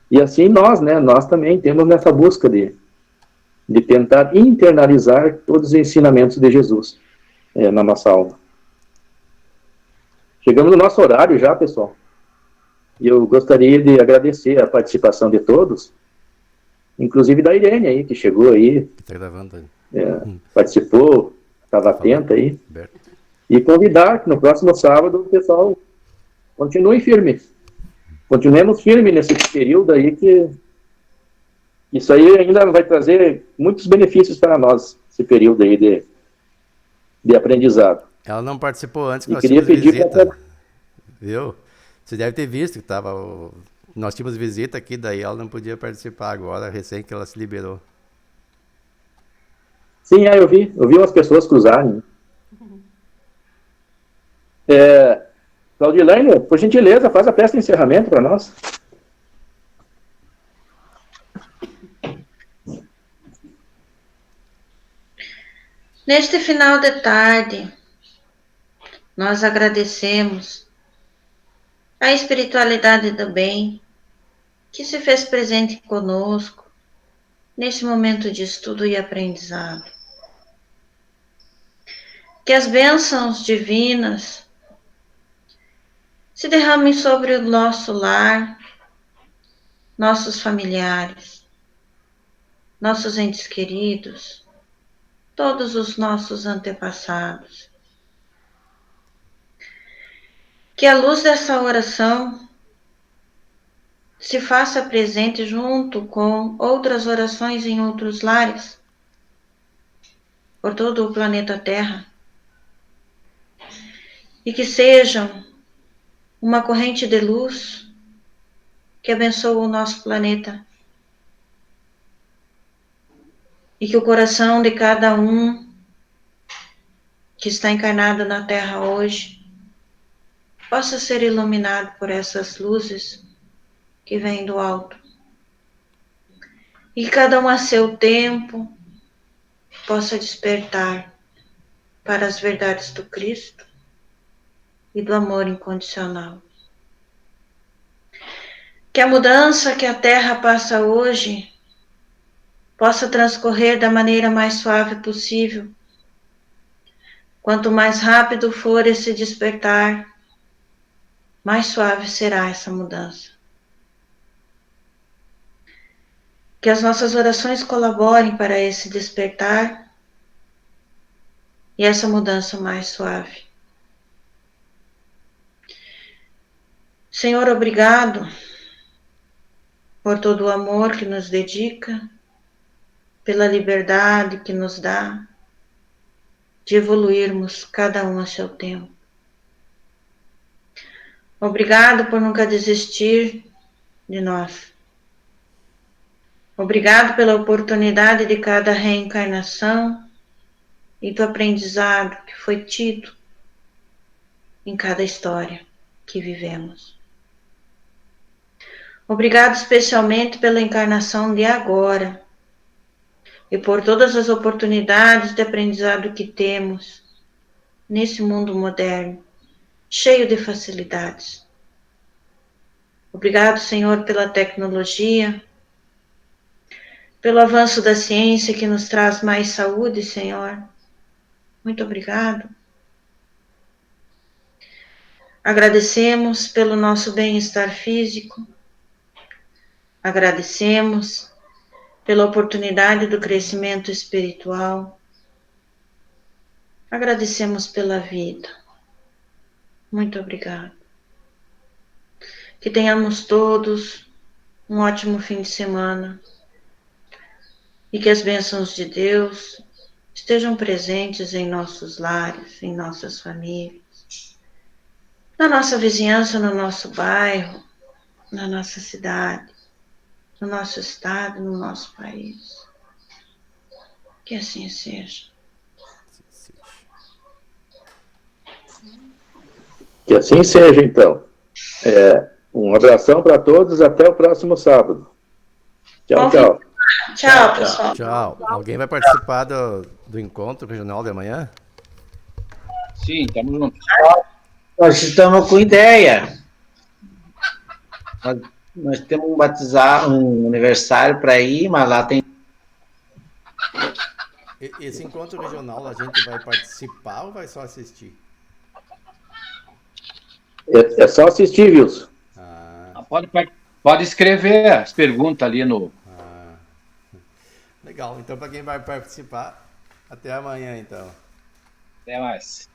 E assim nós, né? Nós também temos nessa busca de tentar internalizar todos os ensinamentos de Jesus na nossa alma. Chegamos no nosso horário já, pessoal. E eu gostaria de agradecer a participação de todos, inclusive da Irene aí, que chegou aí, Está gravando aí. participou, estava atenta aí. Aberto. E convidar que no próximo sábado o pessoal continue firme. Continuemos firmes nesse período aí, que isso aí ainda vai trazer muitos benefícios para nós, esse período aí de aprendizado. Ela não participou antes, que E nós queria tínhamos pedir visita. pra- Viu? Você deve ter visto que nós tínhamos visita aqui, daí ela não podia participar agora, recém que ela se liberou. Sim, eu vi umas pessoas cruzarem. Claudilane, por gentileza, faz a festa de encerramento para nós. Neste final de tarde, nós agradecemos a espiritualidade do bem que se fez presente conosco neste momento de estudo e aprendizado. Que as bênçãos divinas se derramem sobre o nosso lar, nossos familiares, nossos entes queridos, todos os nossos antepassados. Que a luz dessa oração se faça presente junto com outras orações em outros lares, por todo o planeta Terra, e que sejam uma corrente de luz que abençoe o nosso planeta, e que o coração de cada um que está encarnado na Terra hoje possa ser iluminado por essas luzes que vêm do alto. E que cada um a seu tempo possa despertar para as verdades do Cristo e do amor incondicional. Que a mudança que a Terra passa hoje possa transcorrer da maneira mais suave possível. Quanto mais rápido for esse despertar, mais suave será essa mudança. Que as nossas orações colaborem para esse despertar e essa mudança mais suave. Senhor, obrigado por todo o amor que nos dedica, pela liberdade que nos dá de evoluirmos cada um a seu tempo. Obrigado por nunca desistir de nós. Obrigado pela oportunidade de cada reencarnação e do aprendizado que foi tido em cada história que vivemos. Obrigado especialmente pela encarnação de agora e por todas as oportunidades de aprendizado que temos nesse mundo moderno, cheio de facilidades. Obrigado, Senhor, pela tecnologia, pelo avanço da ciência que nos traz mais saúde, Senhor. Muito obrigado. Agradecemos pelo nosso bem-estar físico. Agradecemos pela oportunidade do crescimento espiritual. Agradecemos pela vida. Muito obrigado. Que tenhamos todos um ótimo fim de semana e que as bênçãos de Deus estejam presentes em nossos lares, em nossas famílias, na nossa vizinhança, no nosso bairro, na nossa cidade, no nosso estado, no nosso país. Que assim seja. Que assim seja, então. Um abração para todos, até o próximo sábado. Tchau, tchau. Tchau, pessoal. Tchau. Alguém vai participar do encontro regional de amanhã? Sim, estamos juntos. Nós estamos com ideia. Nós temos um aniversário para ir, mas lá tem. Esse encontro regional a gente vai participar ou vai só assistir? É só assistir, Wilson. Pode escrever as perguntas ali no. Legal. Então, para quem vai participar, até amanhã, então. Até mais.